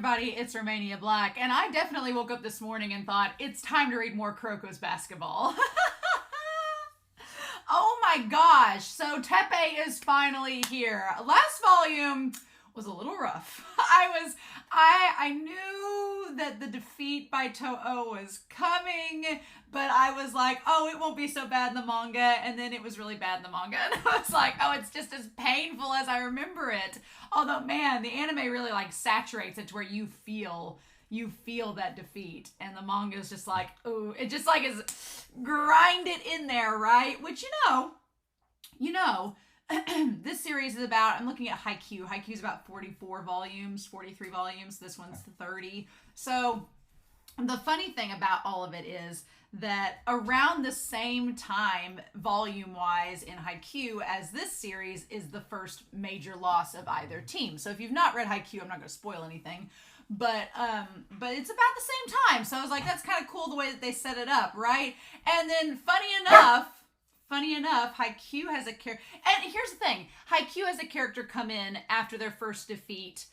everybody, it's Romania Black, and I definitely woke up this morning and thought, it's time to read more Kuroko's basketball. Oh my gosh, so Teppei is finally here. Last volume was a little rough. I knew that the defeat by Toho was coming, but I was like, oh, it won't be so bad in the manga, and then it was really bad in the manga, and I was like, oh, it's just as painful as I remember it. Although, man, the anime really like saturates it to where you feel that defeat, and the manga is just like, ooh, it just like is grinded in there, right? Which, you know, this series is about, I'm looking at Haikyuu. Haikyuu is about 43 volumes. This one's 30. So the funny thing about all of it is that around the same time, volume-wise in Haikyuu as this series is the first major loss of either team. So if you've not read Haikyuu, I'm not going to spoil anything. But it's about the same time. So I was like, that's kind of cool the way that they set it up, right? And then funny enough, Haikyuu has a character. And here's the thing. Haikyuu has a character come in after their first defeat,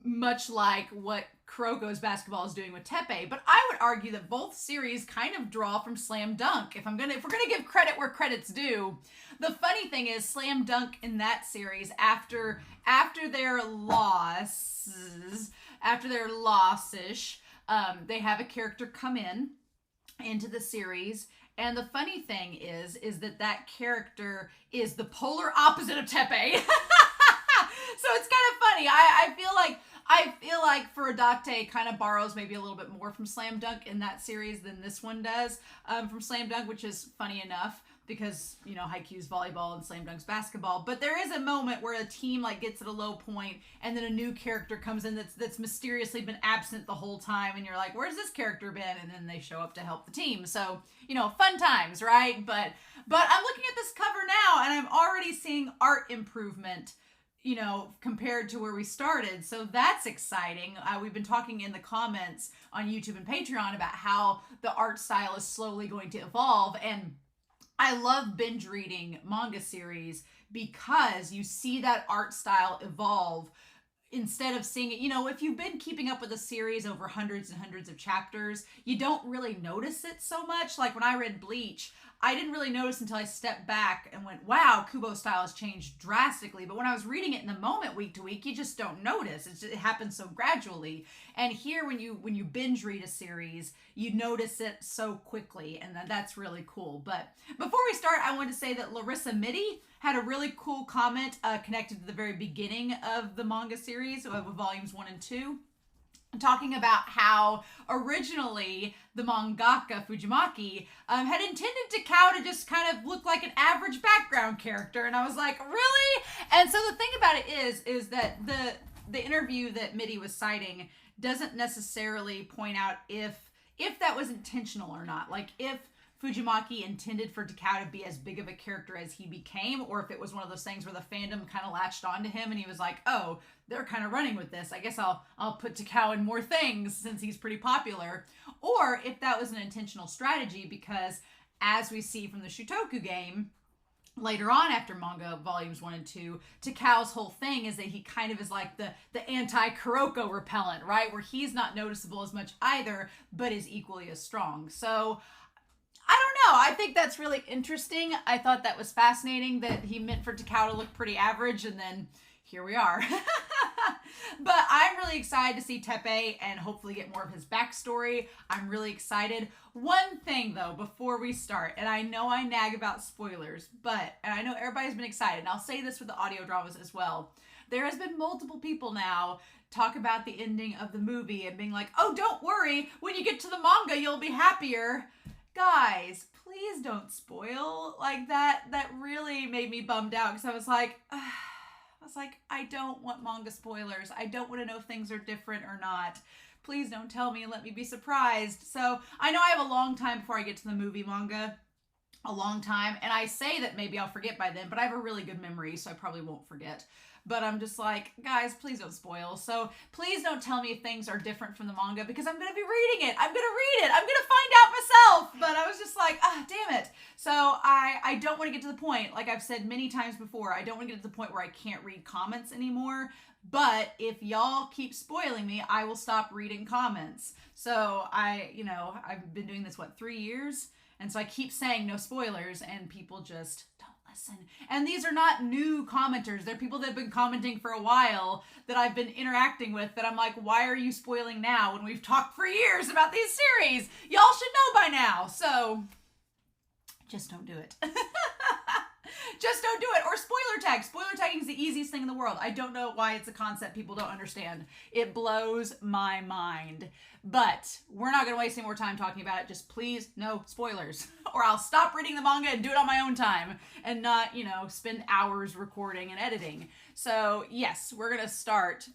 much like what Kuroko's basketball is doing with Teppei. But I would argue that both series kind of draw from Slam Dunk. If we're gonna give credit where credit's due. The funny thing is, Slam Dunk in that series, after their losses, they have a character come into the series. And the funny thing is that character is the polar opposite of Teppei. So it's kind of funny. I feel like Furodate kind of borrows maybe a little bit more from Slam Dunk in that series than this one does from Slam Dunk, which is funny enough because, Haikyuu's volleyball and Slam Dunk's basketball. But there is a moment where a team like gets at a low point and then a new character comes in that's mysteriously been absent the whole time, and you're like, where's this character been? And then they show up to help the team. So, fun times, right? But I'm looking at this cover now and I'm already seeing art improvement, compared to where we started. So that's exciting. We've been talking in the comments on YouTube and Patreon about how the art style is slowly going to evolve. And I love binge reading manga series because you see that art style evolve instead of seeing it. If you've been keeping up with a series over hundreds and hundreds of chapters, you don't really notice it so much. Like when I read Bleach, I didn't really notice until I stepped back and went, wow, Kubo's style has changed drastically. But when I was reading it in the moment, week to week, you just don't notice. It happens so gradually. And here, when you binge read a series, you notice it so quickly. And that's really cool. But before we start, I want to say that Larissa Mitty had a really cool comment connected to the very beginning of the manga series of volumes 1 and 2. Talking about how originally the mangaka Fujimaki had intended Takao to just kind of look like an average background character, and I was like, really? And so the thing about it is that the interview that Mitty was citing doesn't necessarily point out if that was intentional or not. Like if Fujimaki intended for Takao to be as big of a character as he became, or if it was one of those things where the fandom kind of latched onto him and he was like, oh, they're kind of running with this. I guess I'll put Takao in more things since he's pretty popular. Or if that was an intentional strategy, because as we see from the Shutoku game, later on after manga volumes 1 and 2, Takao's whole thing is that he kind of is like the anti-Kuroko repellent, right? Where he's not noticeable as much either, but is equally as strong. So I don't know. I think that's really interesting. I thought that was fascinating that he meant for Takao to look pretty average, and then here we are. But I'm really excited to see Teppei and hopefully get more of his backstory. I'm really excited. One thing, though, before we start, and I know I nag about spoilers, and I know everybody's been excited, and I'll say this with the audio dramas as well. There has been multiple people now talk about the ending of the movie and being like, oh, don't worry. When you get to the manga, you'll be happier. Guys, please don't spoil like that. That really made me bummed out because I was like, I don't want manga spoilers. I don't want to know if things are different or not. Please don't tell me and let me be surprised. So I know I have a long time before I get to the movie manga. A long time. And I say that maybe I'll forget by then, but I have a really good memory, so I probably won't forget. But I'm just like, guys, please don't spoil. So please don't tell me if things are different from the manga because I'm going to be reading it. I'm going to read it. I'm going to find out myself. But I was just like, damn it. So I don't want to get to the point, like I've said many times before, I don't want to get to the point where I can't read comments anymore. But if y'all keep spoiling me, I will stop reading comments. So I've been doing this, 3 years? And so I keep saying no spoilers, and people just don't listen. And these are not new commenters. They're people that have been commenting for a while that I've been interacting with, that I'm like, why are you spoiling now when we've talked for years about these series? Y'all should know by now. So just don't do it. Just don't do it. Or spoiler tag. Spoiler tagging is the easiest thing in the world. I don't know why it's a concept people don't understand. It blows my mind. But we're not going to waste any more time talking about it. Just please, no spoilers. Or I'll stop reading the manga and do it on my own time. And not, spend hours recording and editing. So, yes, we're going to start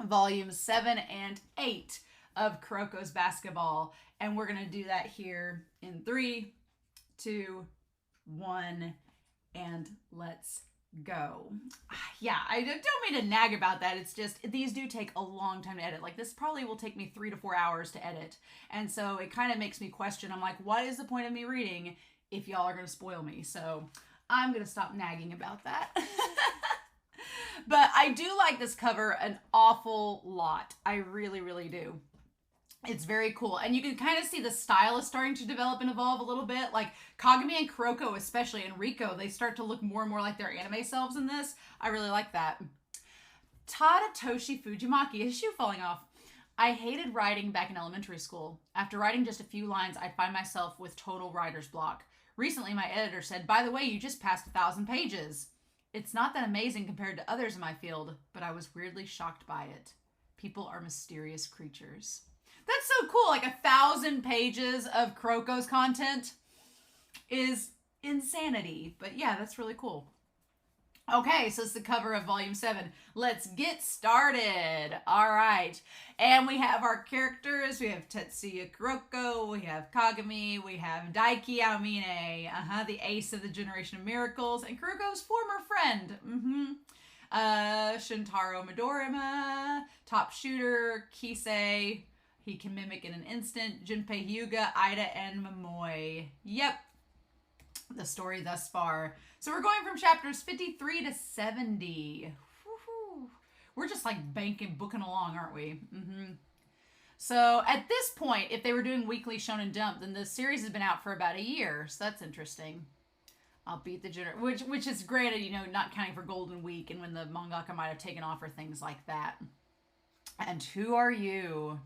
volumes 7 and 8 of Kuroko's Basketball. And we're going to do that here in 3, 2, 1... and let's go. Yeah, I don't mean to nag about that. It's just, these do take a long time to edit. Like, this probably will take me 3 to 4 hours to edit. And so it kind of makes me question. I'm like, what is the point of me reading if y'all are going to spoil me? So I'm going to stop nagging about that. But I do like this cover an awful lot. I really, really do. It's very cool. And you can kind of see the style is starting to develop and evolve a little bit. Like Kagami and Kuroko, especially, and Riko, they start to look more and more like their anime selves in this. I really like that. Tadatoshi Fujimaki, his shoe falling off. I hated writing back in elementary school. After writing just a few lines, I'd find myself with total writer's block. Recently, my editor said, by the way, you just passed 1,000 pages. It's not that amazing compared to others in my field, but I was weirdly shocked by it. People are mysterious creatures. That's so cool. Like 1,000 pages of Kuroko's content is insanity. But yeah, that's really cool. Okay, so it's the cover of volume 7. Let's get started. All right. And we have our characters. We have Tetsuya Kuroko. We have Kagami. We have Daiki Aomine. The ace of the Generation of Miracles. And Kuroko's former friend. Shintaro Midorima. Top shooter. Kise. He can mimic in an instant. Junpei Hyuga, Ida, and Momoi. Yep. The story thus far. So we're going from chapters 53 to 70. Woo-hoo. We're just like booking along, aren't we? So at this point, if they were doing weekly Shonen Jump, then the series has been out for about a year. So that's interesting. I'll beat the which is granted, not counting for Golden Week and when the mangaka might have taken off or things like that. And who are you?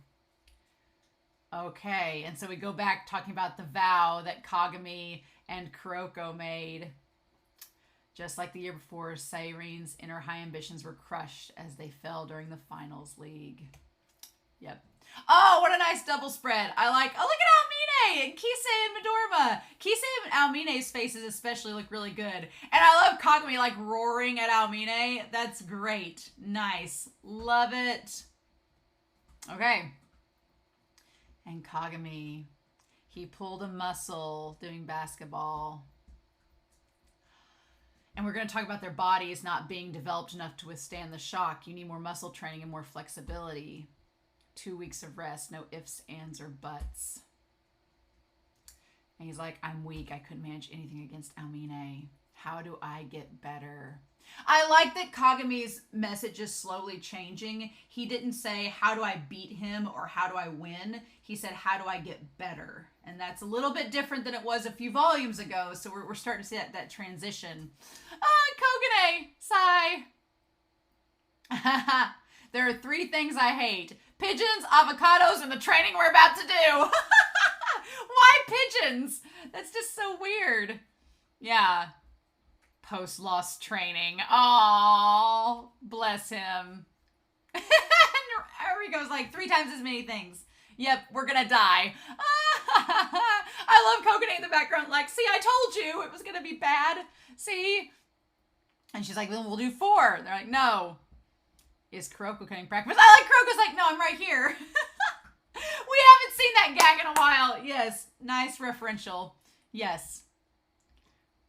Okay, and so we go back talking about the vow that Kagami and Kuroko made. Just like the year before, Sairine's inner high ambitions were crushed as they fell during the finals league. Yep. Oh, what a nice double spread. I like, oh, look at Aomine and Kise and Midorima. Kise and Aomine's faces especially look really good. And I love Kagami like roaring at Aomine. That's great. Nice. Love it. Okay. And Kagami, he pulled a muscle doing basketball. And we're going to talk about their bodies not being developed enough to withstand the shock. You need more muscle training and more flexibility. 2 weeks of rest, no ifs, ands, or buts. And he's like, I'm weak. I couldn't manage anything against Aomine. How do I get better? I like that Kagami's message is slowly changing. He didn't say, how do I beat him or how do I win? He said, how do I get better? And that's a little bit different than it was a few volumes ago. So we're starting to see that transition. Kogane, sigh. There are 3 things I hate. Pigeons, avocados, and the training we're about to do. Why pigeons? That's just so weird. Yeah. Post-loss training. Aww, bless him. Rico's like 3 times as many things. Yep, we're gonna die. I love Kogane in the background like, see, I told you it was gonna be bad. See? And she's like, then we'll do 4. And they're like, no. Is Kuroko cutting practice? I like Kuroko's like, no, I'm right here. We haven't seen that gag in a while. Yes, nice referential. Yes.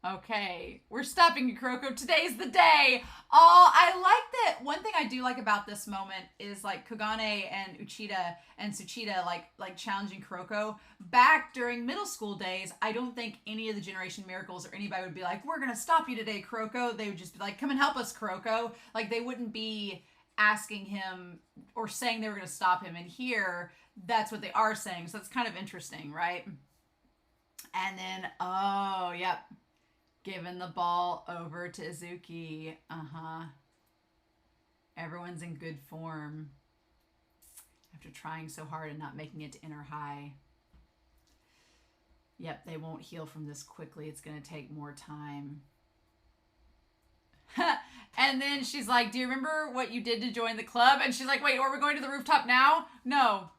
Okay, we're stopping you, Kuroko. Today's the day. Oh, I like that. One thing I do like about this moment is like Kogane and Uchida and Tsuchida like challenging Kuroko. Back during middle school days, I don't think any of the Generation Miracles or anybody would be like, we're going to stop you today, Kuroko. They would just be like, come and help us, Kuroko. Like they wouldn't be asking him or saying they were going to stop him. And here, that's what they are saying. So it's kind of interesting, right? And then, oh, yep. Giving the ball over to Izuki. Everyone's in good form after trying so hard and not making it to inner high. Yep, they won't heal from this quickly. It's going to take more time. And then she's like, do you remember what you did to join the club? And she's like, wait, are we going to the rooftop now? No.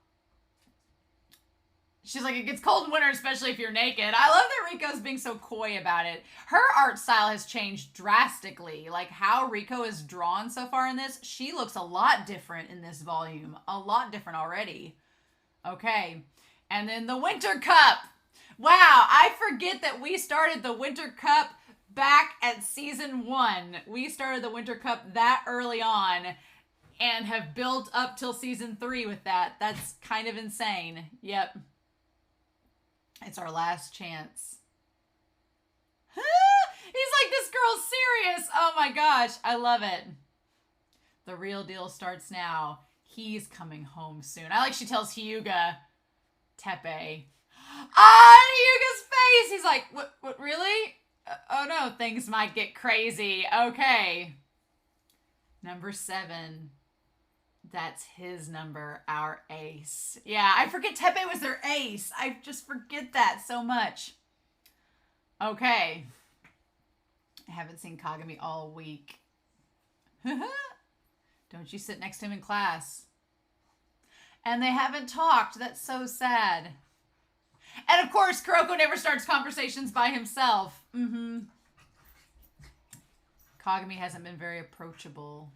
She's like, it gets cold in winter, especially if you're naked. I love that Riko's being so coy about it. Her art style has changed drastically. Like how Riko is drawn so far in this, she looks a lot different in this volume. A lot different already. Okay. And then the Winter Cup. Wow, I forget that we started the Winter Cup back at season 1. We started the Winter Cup that early on and have built up till season 3 with that. That's kind of insane. Yep. It's our last chance. He's like, this girl's serious. Oh my gosh, I love it. The real deal starts now. He's coming home soon. I like she tells Hyuga, Teppei. Ah, Hyuga's face. He's like, what, really? Oh no, things might get crazy. Okay. Number 7. That's his number, our ace. Yeah, I forget Teppei was their ace. I just forget that so much. Okay. I haven't seen Kagami all week. Don't you sit next to him in class. And they haven't talked. That's so sad. And of course, Kuroko never starts conversations by himself. Kagami hasn't been very approachable.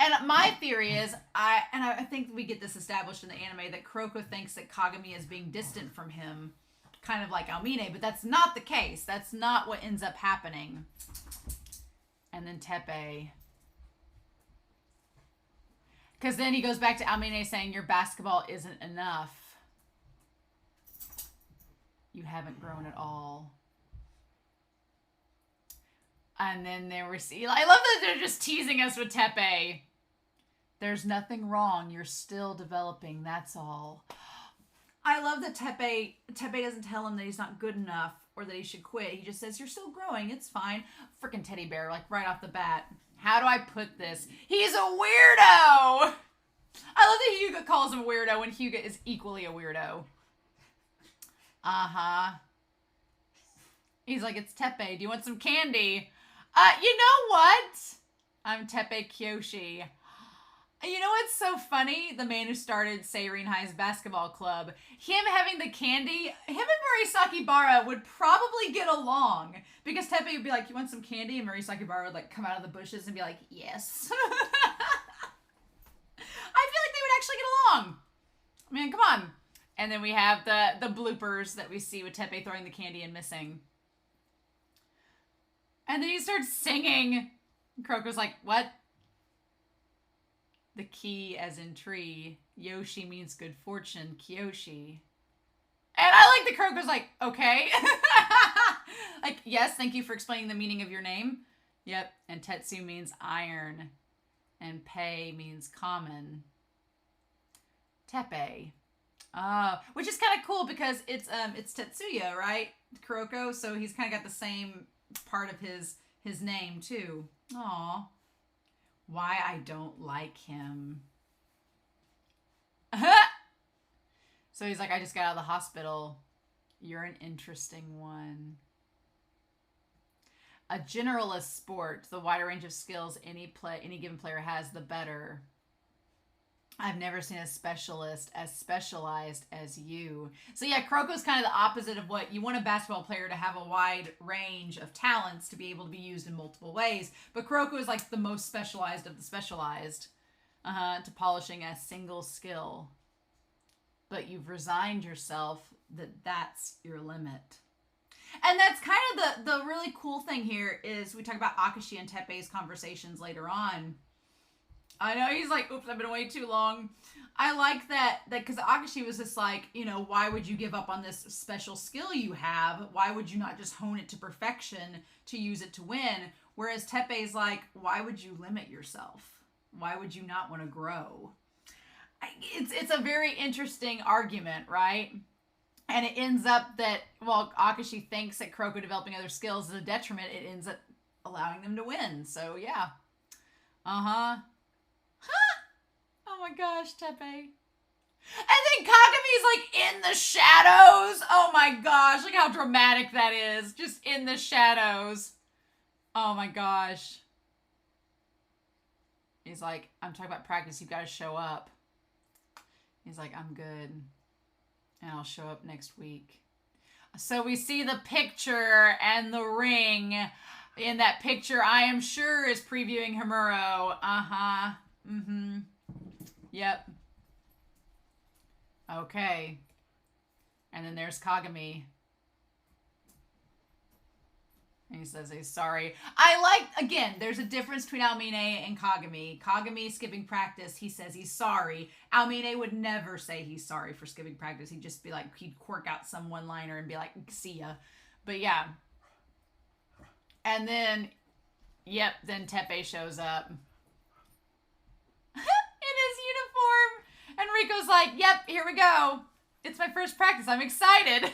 And my theory is, I think we get this established in the anime, that Kuroko thinks that Kagami is being distant from him, kind of like Aomine, but that's not the case. That's not what ends up happening. And then Teppei. Because then he goes back to Aomine saying, your basketball isn't enough. You haven't grown at all. And then there was, I love that they're just teasing us with Teppei. There's nothing wrong. You're still developing. That's all. I love that Teppei doesn't tell him that he's not good enough or that he should quit. He just says, you're still growing. It's fine. Freaking teddy bear, like right off the bat. How do I put this? He's a weirdo. I love that Hyuga calls him a weirdo when Hyuga is equally a weirdo. He's like, it's Teppei. Do you want some candy? You know what? I'm Teppei Kyoshi. You know what's so funny? The man who started Seirin High's basketball club, him having the candy, him and Murasaki Bara would probably get along. Because Teppei would be like, you want some candy? And Murasaki Bara would like come out of the bushes and be like, yes. I feel like they would actually get along. I mean, come on. And then we have the bloopers that we see with Teppei throwing the candy and missing. And then he starts singing. Kuroko's like, what? The ki as in tree. Yoshi means good fortune. Kyoshi. And I like the Kuroko's like, okay. Like, yes, thank you for explaining the meaning of your name. Yep. And Tetsu means iron. And Pei means common. Teppei. Which is kind of cool because it's Tetsuya, right? Kuroko. So he's kind of got the same part of his name too. Aw. Why I don't like him. So he's like, I just got out of the hospital. You're an interesting one. A generalist sport. The wider range of skills any given player has, the better. I've never seen a specialist as specialized as you. So yeah, Kuroko's kind of the opposite of what you want a basketball player to have, a wide range of talents to be able to be used in multiple ways. But Kuroko is like the most specialized of the specialized to polishing a single skill. But you've resigned yourself that that's your limit. And that's kind of the really cool thing here is we talk about Akashi and Teppei's conversations later on. I know, he's like, oops, I've been away too long. I like that because Akashi was just like, you know, why would you give up on this special skill you have? Why would you not just hone it to perfection to use it to win? Whereas Teppei's like, why would you limit yourself? Why would you not want to grow? It's a very interesting argument, right? And it ends up that, well, Akashi thinks that Kuroko developing other skills is a detriment. It ends up allowing them to win. So, yeah. Uh-huh. Oh my gosh, Teppei. And then Kagami's like in the shadows. Oh my gosh, look how dramatic that is. Just in the shadows. Oh my gosh. He's like, I'm talking about practice. You've got to show up. He's like, I'm good. And I'll show up next week. So we see the picture and the ring. In that picture, I am sure is previewing Himuro. Uh-huh. Mm-hmm. Yep. Okay. And then there's Kagami. And he says he's sorry. I like, again, there's a difference between Aomine and Kagami. Kagami skipping practice, he says he's sorry. Aomine would never say he's sorry for skipping practice. He'd just be like, he'd quirk out some one-liner and be like, see ya. But yeah. And then, yep, then Teppei shows up. In his uniform. And Riko's like, yep, here we go. It's my first practice. I'm excited.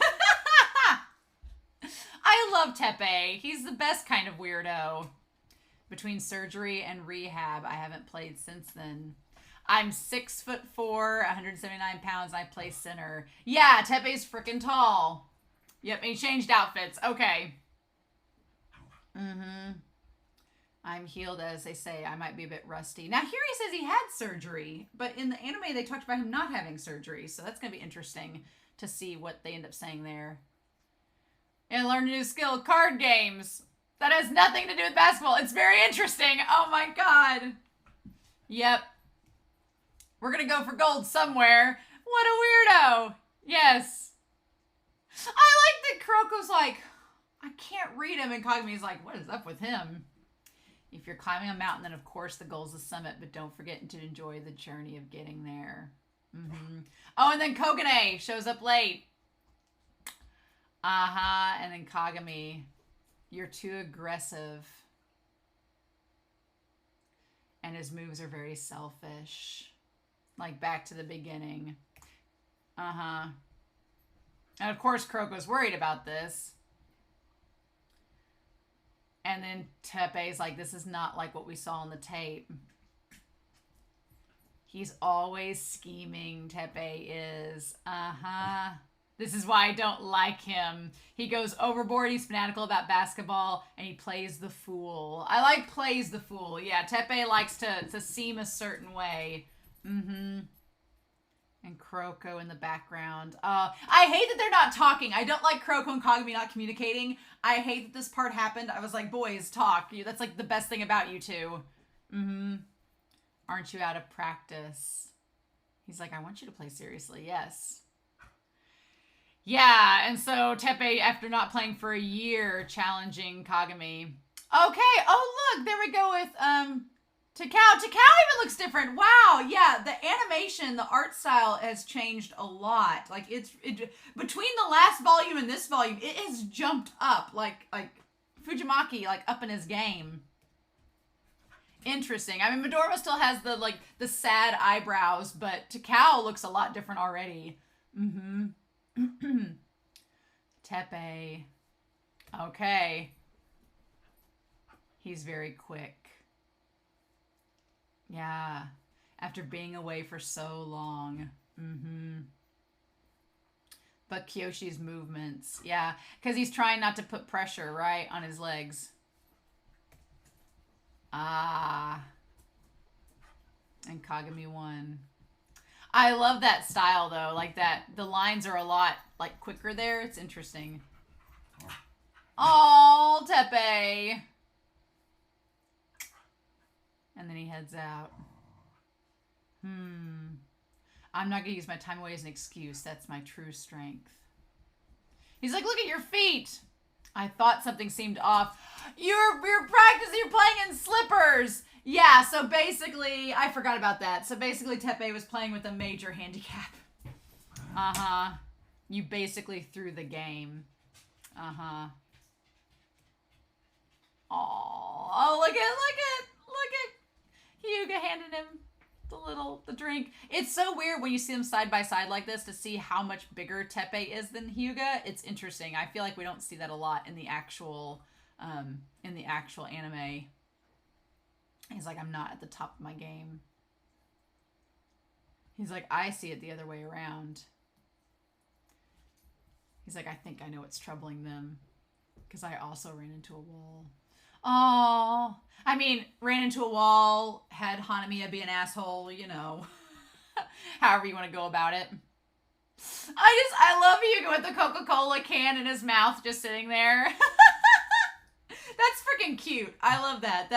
I love Teppei. He's the best kind of weirdo. Between surgery and rehab, I haven't played since then. I'm 6'4", 179 pounds, and I play center. Yeah, Teppei's freaking tall. Yep, and he changed outfits. Okay. Mm-hmm. I'm healed, as they say. I might be a bit rusty. Now, here he says he had surgery, but in the anime, they talked about him not having surgery, so that's going to be interesting to see what they end up saying there. And learn a new skill, card games. That has nothing to do with basketball. It's very interesting. Oh my god. Yep. We're going to go for gold somewhere. What a weirdo. Yes. I like that Kuroko's like, I can't read him. And Kagami's like, what is up with him? If you're climbing a mountain, then of course the goal's the summit, but don't forget to enjoy the journey of getting there. Mm-hmm. Oh, and then Kogane shows up late. Uh-huh. And then Kagami, you're too aggressive. And his moves are very selfish. Like back to the beginning. Uh-huh. And of course Kuroko's worried about this. And then Teppei's like, this is not like what we saw on the tape. He's always scheming, Teppei is. Uh-huh. This is why I don't like him. He goes overboard, he's fanatical about basketball, and he plays the fool. I like plays the fool. Yeah, Teppei likes to seem a certain way. Mm-hmm. And Kuroko in the background. I hate that they're not talking. I don't like Kuroko and Kagami not communicating. I hate that this part happened. I was like, boys, talk. That's like the best thing about you two. Mm-hmm. Aren't you out of practice? He's like, I want you to play seriously. Yes. Yeah, and so Teppei, after not playing for a year, challenging Kagami. Okay, oh look, there we go with Takao. Takao even looks different. Wow, yeah, the animation, the art style has changed a lot. Like between the last volume and this volume, it has jumped up. Like Fujimaki, like up in his game. Interesting. I mean, Midorima still has the sad eyebrows, but Takao looks a lot different already. Mm-hmm. Teppei. Okay. He's very quick. Yeah. After being away for so long. Mm-hmm. But Kyoshi's movements. Yeah. Because he's trying not to put pressure, right, on his legs. Ah. And Kagami won. I love that style, though. Like that. The lines are a lot, like, quicker there. It's interesting. Oh, Teppei. And then he heads out. I'm not going to use my time away as an excuse. That's my true strength. He's like, look at your feet. I thought something seemed off. You're practicing. You're playing in slippers. Yeah, so basically, I forgot about that. So basically, Teppei was playing with a major handicap. Uh-huh. You basically threw the game. Uh-huh. Oh, look at Hyuga handing him the drink. It's so weird when you see them side by side like this to see how much bigger Teppei is than Hyuga. It's interesting. I feel like we don't see that a lot in the actual anime. He's like, I'm not at the top of my game. He's like, I see it the other way around. He's like, I think I know what's troubling them. Because I also ran into a wall. Oh, I mean, ran into a wall, had Hanamiya be an asshole, you know. However you want to go about it. I love Hyuga with the Coca-Cola can in his mouth just sitting there. That's freaking cute. I love that.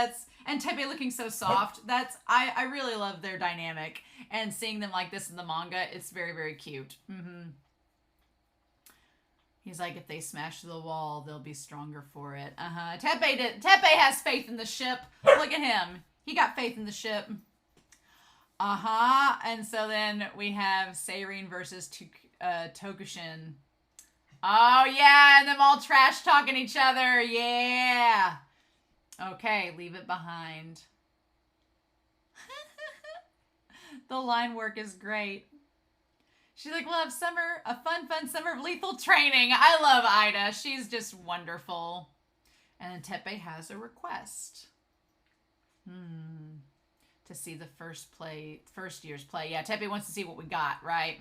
And Teppei looking so soft. I really love their dynamic. And seeing them like this in the manga, it's very, very cute. Mm-hmm. He's like, if they smash the wall, they'll be stronger for it. Uh-huh. Teppei has faith in the ship. Look at him. He got faith in the ship. Uh-huh. And so then we have Seirin versus Tokushin. Oh, yeah. And them all trash talking each other. Yeah. Okay. Leave it behind. The line work is great. She's like, we'll have a fun summer of lethal training. I love Ida. She's just wonderful. And then Teppei has a request. To see the first year's play. Yeah, Teppei wants to see what we got, right?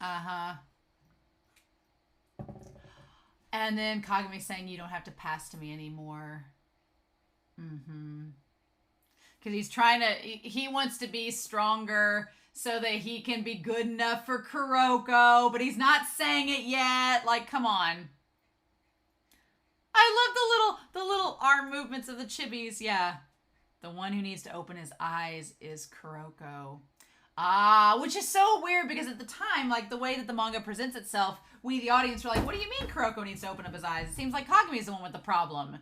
Uh-huh. And then Kagami saying, you don't have to pass to me anymore. Mm-hmm. Because he wants to be stronger so that he can be good enough for Kuroko, but he's not saying it yet. Like, come on. I love the little arm movements of the chibis. Yeah. The one who needs to open his eyes is Kuroko. Which is so weird because at the time, like the way that the manga presents itself, we, the audience, were like, what do you mean Kuroko needs to open up his eyes? It seems like Kagami's the one with the problem.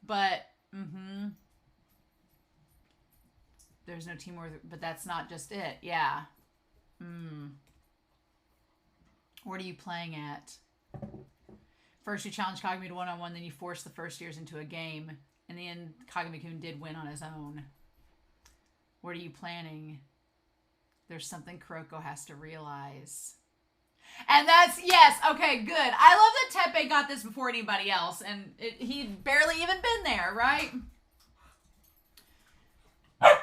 But, there's no teamwork, but that's not just it. Yeah. What are you playing at? First you challenge Kagami to one-on-one, then you force the first years into a game. In the end, Kagami-kun did win on his own. What are you planning? There's something Kuroko has to realize. And that's, yes, okay, good. I love that Teppei got this before anybody else, and he'd barely even been there, right?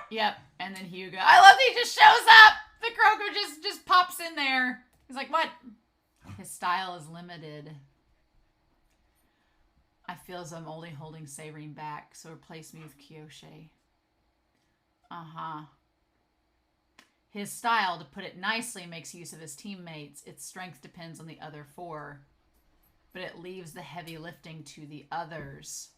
Yep, and then Hyuga. I love that he just shows up! The Kuroko just pops in there. He's like, what? His style is limited. I feel as though I'm only holding Seirin back, so replace me with Kyoshi. Uh-huh. His style, to put it nicely, makes use of his teammates. Its strength depends on the other four, but it leaves the heavy lifting to the others.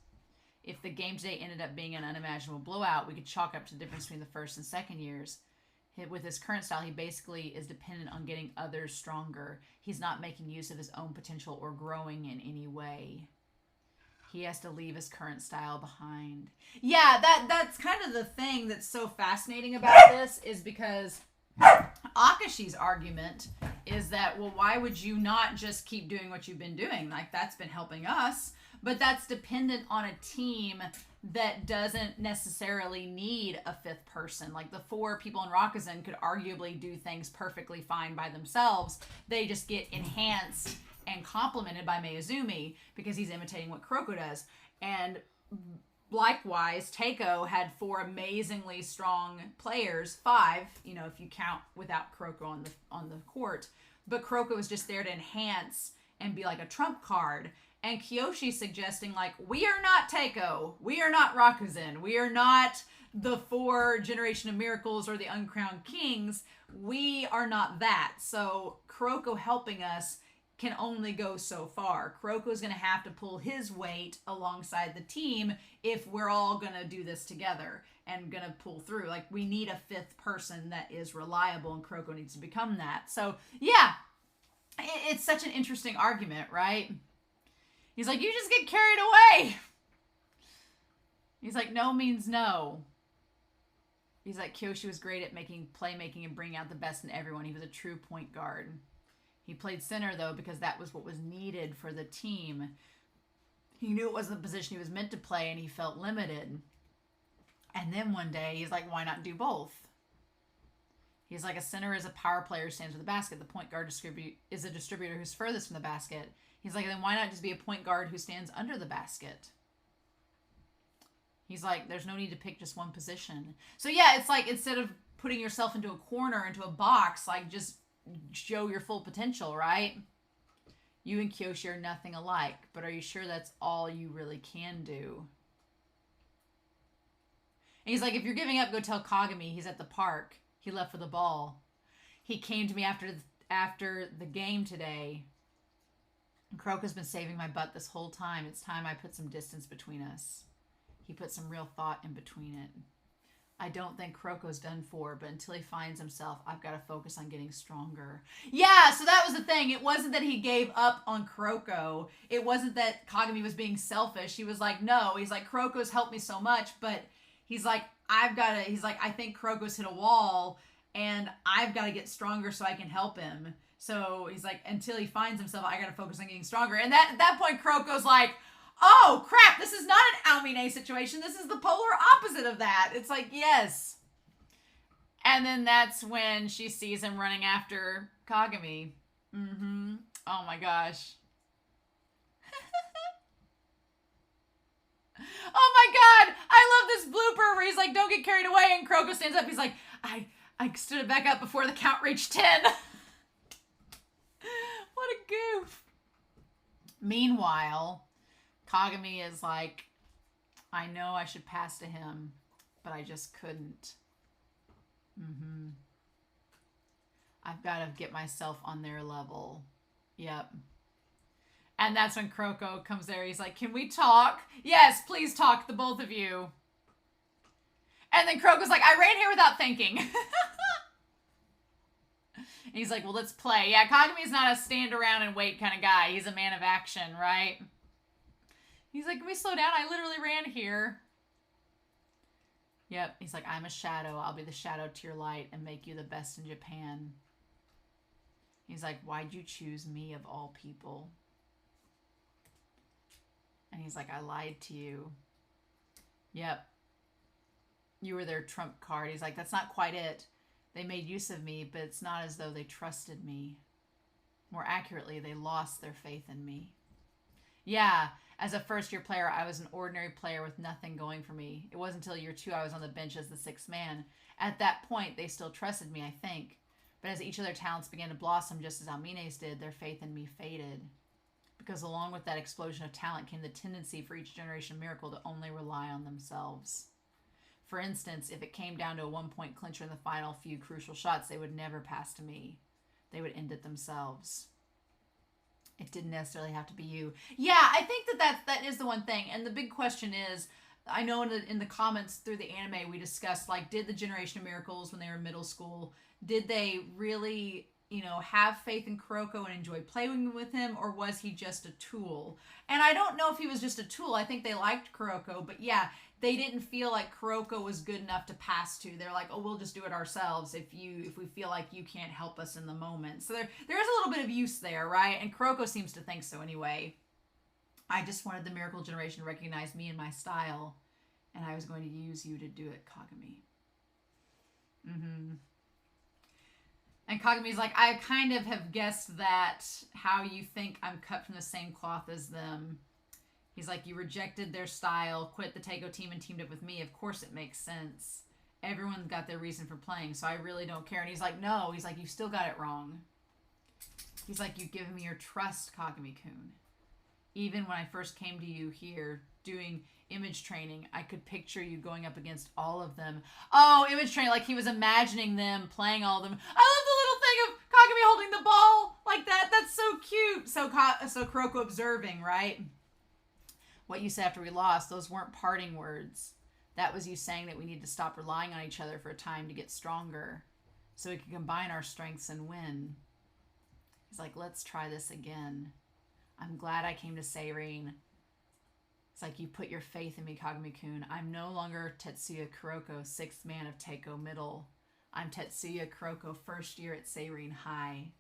If the game today ended up being an unimaginable blowout, we could chalk up to the difference between the first and second years. With his current style, he basically is dependent on getting others stronger. He's not making use of his own potential or growing in any way. He has to leave his current style behind. Yeah, that's kind of the thing that's so fascinating about this, is because Akashi's argument is that, well, why would you not just keep doing what you've been doing? Like, that's been helping us. But that's dependent on a team that doesn't necessarily need a fifth person. Like, the four people in Rakuten could arguably do things perfectly fine by themselves. They just get enhanced and complimented by Mayuzumi because he's imitating what Kuroko does. And likewise, Teiko had four amazingly strong players, 5, if you count without Kuroko on the court. But Kuroko was just there to enhance and be like a trump card. And Kyoshi suggesting, like, we are not Teiko. We are not Rakuten. We are not the 4 Generation of Miracles or the Uncrowned Kings. We are not that. So Kuroko helping us can only go so far. Kuroko's going to have to pull his weight alongside the team if we're all going to do this together and going to pull through. Like, we need a 5th person that is reliable, and Kuroko needs to become that. So, yeah, it's such an interesting argument, right? He's like, you just get carried away. He's like, no means no. He's like, Kyoshi was great at playmaking and bringing out the best in everyone. He was a true point guard. He played center, though, because that was what was needed for the team. He knew it wasn't the position he was meant to play, and he felt limited. And then one day, he's like, why not do both? He's like, a center is a power player who stands with the basket. The point guard is a distributor who's furthest from the basket. He's like, then why not just be a point guard who stands under the basket? He's like, there's no need to pick just one position. So yeah, it's like, instead of putting yourself into a corner, into a box, like, just show your full potential, right? You and Kyoshi are nothing alike, but are you sure that's all you really can do? And he's like, if you're giving up, go tell Kagami. He's at the park. He left for the ball. He came to me after the game today. And Kuroko's been saving my butt this whole time. It's time I put some distance between us. He put some real thought in between it. I don't think Kuroko's done for, but until he finds himself, I've got to focus on getting stronger. Yeah, so that was the thing. It wasn't that he gave up on Kuroko. It wasn't that Kagami was being selfish. He was like, no. He's like, Kuroko's helped me so much, but he's like, I think Kuroko's hit a wall, and I've got to get stronger so I can help him. So he's like, until he finds himself, I got to focus on getting stronger. And at that point, Kuroko's like, oh, crap, this is not an Aomine situation. This is the polar opposite of that. It's like, yes. And then that's when she sees him running after Kagami. Mm-hmm. Oh, my gosh. Oh, my God. I love this blooper where he's like, don't get carried away. And Kuroko stands up. He's like, I stood it back up before the count reached 10. What a goof. Meanwhile, Kagami is like, I know I should pass to him, but I just couldn't. I've got to get myself on their level. Yep. And that's when Kuroko comes there. He's like, can we talk? Yes, please talk, the both of you. And then Kuroko's like, I ran here without thinking. And he's like, well, let's play. Yeah, Kagami's not a stand around and wait kind of guy. He's a man of action, right? He's like, can we slow down? I literally ran here. Yep. He's like, I'm a shadow. I'll be the shadow to your light and make you the best in Japan. He's like, why'd you choose me of all people? And he's like, I lied to you. Yep. You were their trump card. He's like, that's not quite it. They made use of me, but it's not as though they trusted me. More accurately, they lost their faith in me. Yeah, as a first-year player, I was an ordinary player with nothing going for me. It wasn't until year 2 I was on the bench as the 6th man. At that point, they still trusted me, I think. But as each of their talents began to blossom, just as Aomine's did, their faith in me faded. Because along with that explosion of talent came the tendency for each generation of Miracle to only rely on themselves. For instance, if it came down to a 1-point clincher in the final few crucial shots, they would never pass to me. They would end it themselves. It didn't necessarily have to be you. Yeah, I think that is the one thing. And the big question is, I know in the comments through the anime we discussed, like, did the Generation of Miracles when they were in middle school, did they really, have faith in Kuroko and enjoy playing with him, or was he just a tool? And I don't know if he was just a tool. I think they liked Kuroko, but yeah, they didn't feel like Kuroko was good enough to pass to. They're like, oh, we'll just do it ourselves if we feel like you can't help us in the moment. So there is a little bit of use there, right? And Kuroko seems to think so anyway. I just wanted the Miracle Generation to recognize me and my style, and I was going to use you to do it, Kagami. And Kagami's like, I kind of have guessed that, how you think I'm cut from the same cloth as them. He's like, you rejected their style, quit the Taiko team, and teamed up with me. Of course it makes sense. Everyone's got their reason for playing, so I really don't care. And he's like, no. He's like, you still got it wrong. He's like, you've given me your trust, Kagami-kun. Even when I first came to you here doing image training, I could picture you going up against all of them. Oh, image training, like he was imagining them, playing all of them. I love the little thing of Kagami holding the ball like that. That's so cute. So Kuroko observing, right? What you said after we lost, those weren't parting words. That was you saying that we need to stop relying on each other for a time to get stronger so we can combine our strengths and win. He's like, let's try this again. I'm glad I came to Seirin It's like, you put your faith in me, Kagami-kun. I'm no longer Tetsuya Kuroko, 6th man of Teiko Middle. I'm Tetsuya Kuroko, 1st year at Seirin High.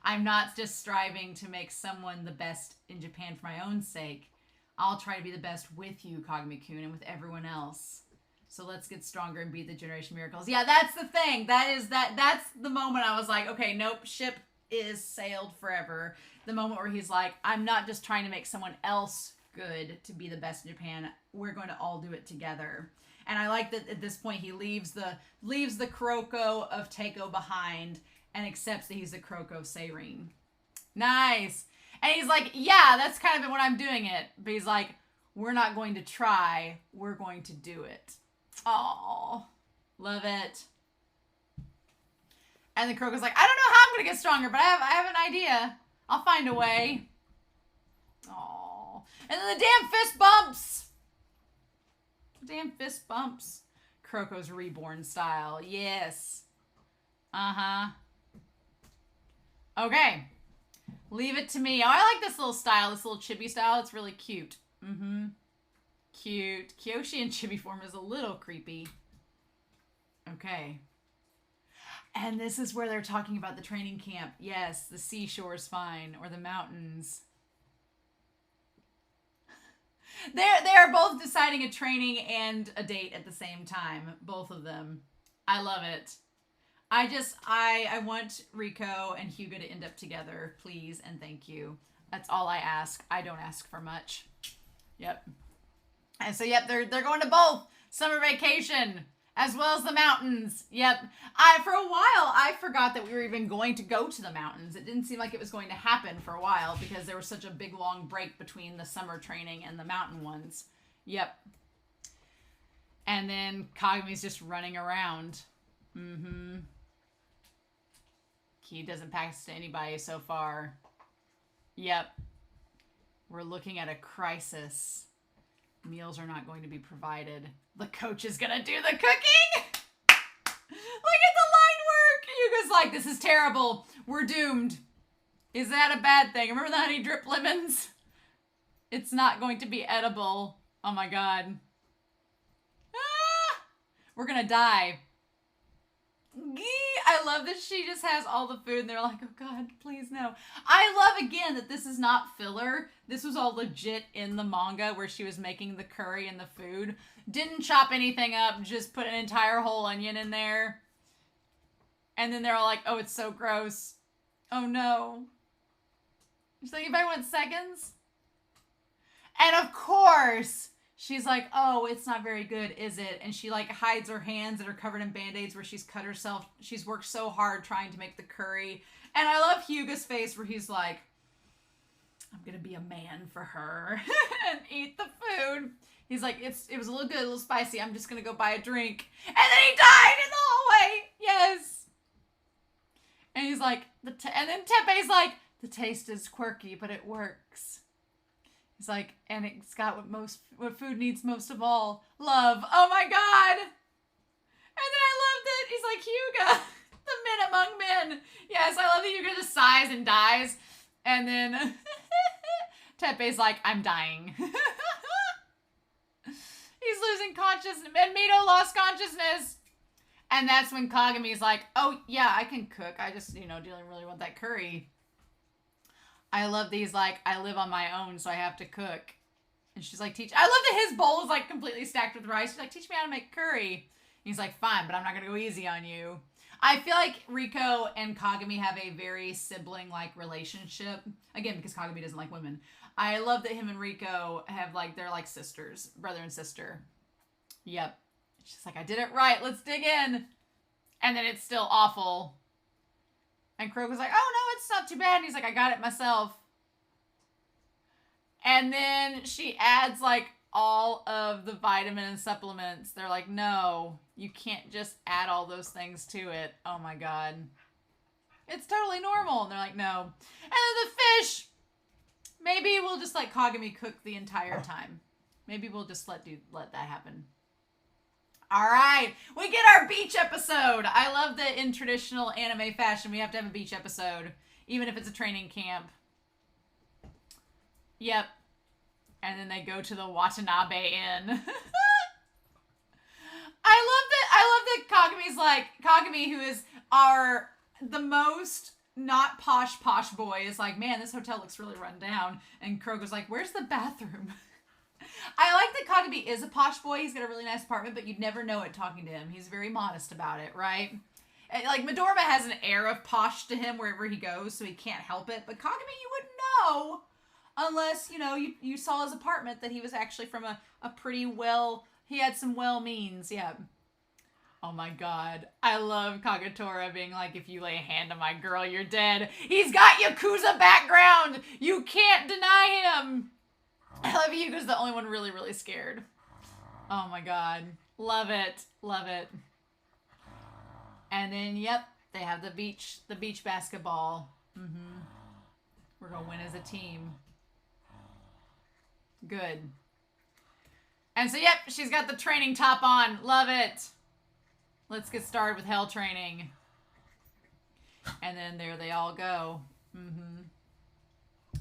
I'm not just striving to make someone the best in Japan for my own sake. I'll try to be the best with you, Kagami-kun, and with everyone else. So let's get stronger and beat the Generation Miracles. Yeah, that's the thing. That's the moment I was like, okay, nope, ship is sailed forever. The moment where he's like, I'm not just trying to make someone else good to be the best in Japan. We're going to all do it together. And I like that at this point he leaves the Kuroko of Teiko behind and accepts that he's the Kuroko of Seirin. Nice. And he's like, yeah, that's kind of what I'm doing it. But he's like, we're not going to try. We're going to do it. Oh, love it. And the Kuroko's like, I don't know how I'm going to get stronger, but I have an idea. I'll find a way. Oh. And then the damn fist bumps. Damn fist bumps. Kuroko's reborn style. Yes. Uh-huh. Okay. Leave it to me. Oh, I like this little style, this little chibi style. It's really cute. Mm-hmm. Cute. Kyoshi in chibi form is a little creepy. Okay. And this is where they're talking about the training camp. Yes, the seashore is fine. Or the mountains. They are both deciding a training and a date at the same time. Both of them. I love it. I want Riko and Hyuga to end up together, please and thank you. That's all I ask. I don't ask for much. Yep. And so, yep, they're going to both summer vacation as well as the mountains. Yep. For a while, I forgot that we were even going to go to the mountains. It didn't seem like it was going to happen for a while because there was such a big, long break between the summer training and the mountain ones. Yep. And then Kagami's just running around. Mm-hmm. He doesn't pass to anybody so far. Yep. We're looking at a crisis. Meals are not going to be provided. The coach is going to do the cooking. Look at the line work. Yuga's like, this is terrible. We're doomed. Is that a bad thing? Remember the honey drip lemons? It's not going to be edible. Oh my God. Ah! We're going to die. I love that she just has all the food and they're like, oh God, please no. I love again that this is not filler. This was all legit in the manga where she was making the curry and the food. Didn't chop anything up, just put an entire whole onion in there. And then they're all like, oh, it's so gross. Oh no. She's like, anybody want seconds? And of course, she's like, oh, it's not very good, is it? And she like hides her hands that are covered in band-aids where she's cut herself. She's worked so hard trying to make the curry. And I love Hyuga's face where he's like, I'm going to be a man for her and eat the food. He's like, it was a little good, a little spicy. I'm just going to go buy a drink. And then he died in the hallway. Yes. And he's like, and then Teppei's like, the taste is quirky, but it works. He's like, and it's got what food needs most of all, love. Oh my God. And then I love that he's like, Hyuga, the men among men. Yes, I love that Hyuga just sighs and dies. And then Teppei's like, I'm dying. He's losing consciousness. And Mito lost consciousness. And that's when Kagami's like, oh yeah, I can cook. I just, didn't really want that curry. I love these, like, I live on my own, so I have to cook. And she's like, I love that his bowl is, like, completely stacked with rice. She's like, teach me how to make curry. And he's like, fine, but I'm not going to go easy on you. I feel like Riko and Kagami have a very sibling-like relationship. Again, because Kagami doesn't like women. I love that him and Riko have, like, they're like sisters. Brother and sister. Yep. She's like, I did it right. Let's dig in. And then it's still awful. And Kuroko's like, oh, no, it's not too bad. And he's like, I got it myself. And then she adds, like, all of the vitamin and supplements. They're like, no, you can't just add all those things to it. Oh, my God. It's totally normal. And they're like, no. And then the fish. Maybe we'll just let Kagami cook the entire time. Maybe we'll just let that happen. All right, we get our beach episode. I love that in traditional anime fashion, we have to have a beach episode, even if it's a training camp. Yep. And then they go to the Watanabe Inn. I love that Kagami's like, Kagami, who is the most not posh boy, is like, man, this hotel looks really run down. And Kuroko's like, where's the bathroom? I like that Kagami is a posh boy. He's got a really nice apartment, but you'd never know it talking to him. He's very modest about it, right? And, like, Midorima has an air of posh to him wherever he goes, so he can't help it. But Kagami, you wouldn't know unless, you know, you saw his apartment that he was actually from a pretty well, he had some well means, yeah. Oh my god. I love Kagetora being like, if you lay a hand on my girl, you're dead. He's got Yakuza background! You can't deny him! I love Hyuga's the only one really, really scared. Oh my god. Love it. Love it. And then, yep, they have the beach basketball. Mm-hmm. We're gonna win as a team. Good. And so, yep, she's got the training top on. Love it. Let's get started with hell training. And then there they all go. Mm-hmm.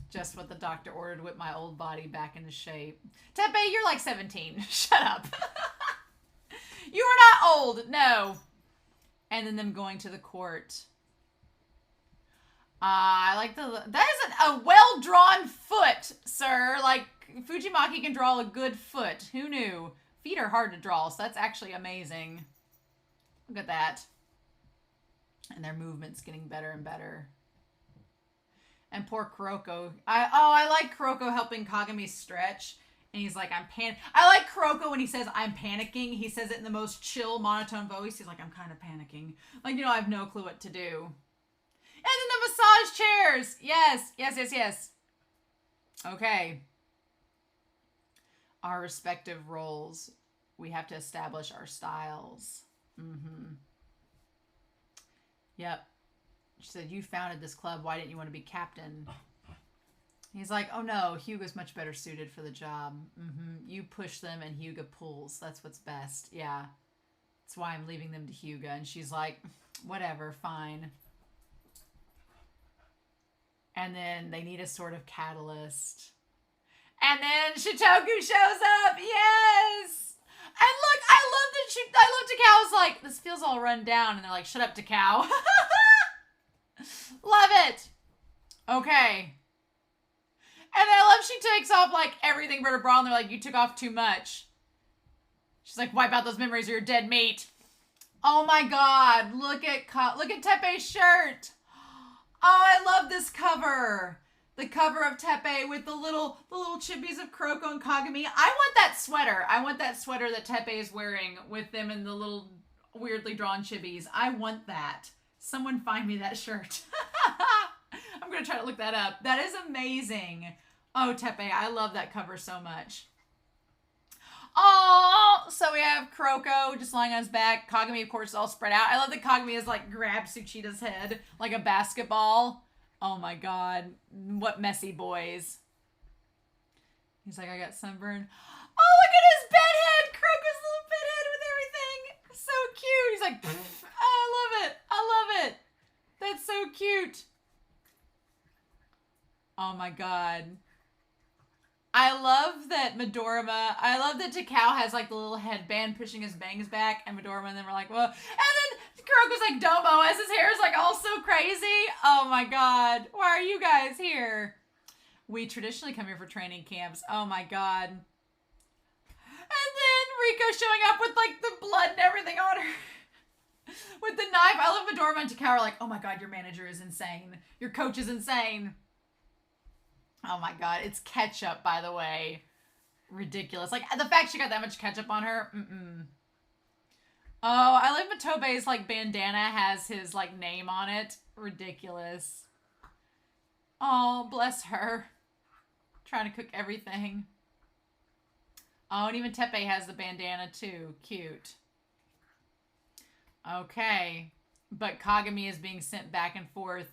Just what the doctor ordered, whip my old body back into shape. Teppei, you're like 17. Shut up. You are not old. No. And then them going to the court. I like that is a well-drawn foot, sir. Like, Fujimaki can draw a good foot. Who knew? Feet are hard to draw, so that's actually amazing. Look at that. And their movement's getting better and better. And poor Kuroko. I like Kuroko helping Kagami stretch. And he's like, I like Kuroko when he says, I'm panicking. He says it in the most chill, monotone voice. He's like, I'm kind of panicking. Like, you know, I have no clue what to do. And then the massage chairs. Yes, yes, yes, yes. Okay. Our respective roles. We have to establish our styles. Mm-hmm. Yep. She said, you founded this club. Why didn't you want to be captain? He's like, oh no, Hyuga's much better suited for the job. Mm-hmm. You push them and Hyuga pulls. That's what's best. Yeah. That's why I'm leaving them to Hyuga. And she's like, whatever, fine. And then they need a sort of catalyst. And then Shutoku shows up. Yes! And look, I love Takao was like, this feels all run down. And they're like, shut up, Takao. Love it. Okay. And I love she takes off like everything but her bra. And they're like, you took off too much. She's like, wipe out those memories of your dead mate. Oh my god. Look at Teppei's shirt. Oh, I love this cover. The cover of Teppei with the little chibis of Kuroko and Kagami. I want that sweater. I want that sweater that Teppei is wearing with them and the little weirdly drawn chibis. I want that. Someone find me that shirt. I'm going to try to look that up. That is amazing. Oh, Teppei, I love that cover so much. Oh, so we have Kuroko just lying on his back. Kagami, of course, is all spread out. I love that Kagami has, like, grabbed Tsuchida's head like a basketball. Oh, my God. What messy boys. He's like, I got sunburn. Oh, look at his bedhead. Kuroko's little bedhead with everything. So cute. He's like, oh, I love it. I love it. That's so cute. Oh, my God. I love that I love that Takao has like the little headband pushing his bangs back, and Midorima and then we're like, well, and then Kuroko's like Domo as his hair is like all so crazy. Oh my god. Why are you guys here? We traditionally come here for training camps. Oh my god. And then Riko showing up with like the blood and everything on her. With the knife. I love Midorima and Takao are like, oh my god, your manager is insane. Your coach is insane. Oh my god, it's ketchup, by the way. Ridiculous. Like, the fact she got that much ketchup on her, Oh, I like Matobei's, like, bandana has his, like, name on it. Ridiculous. Oh, bless her. Trying to cook everything. Oh, and even Teppei has the bandana, too. Cute. Okay. But Kagami is being sent back and forth.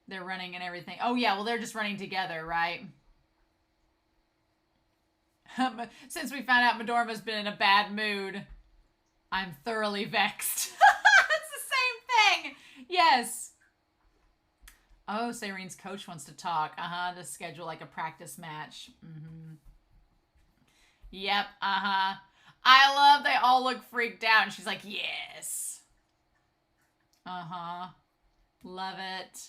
They're running and everything. Oh, yeah. Well, they're just running together, right? Since we found out Midorima's been in a bad mood, I'm thoroughly vexed. It's the same thing. Yes. Oh, Seiren's coach wants to talk. To schedule like a practice match. Yep, uh-huh. I love they all look freaked out, and she's like, yes. Uh-huh. Love it.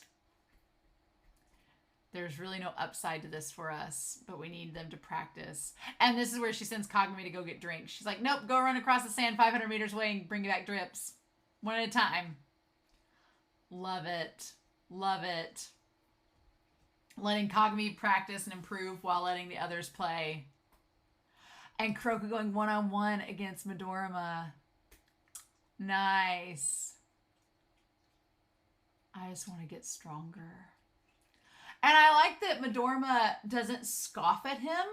There's really no upside to this for us, but we need them to practice. And this is where she sends Kagami to go get drinks. She's like, nope, go run across the sand 500 meters away and bring back drips. One at a time. Love it. Love it. Letting Kagami practice and improve while letting the others play. And Kuroko going one-on-one against Midorima. Nice. I just want to get stronger. And I like that Midorima doesn't scoff at him.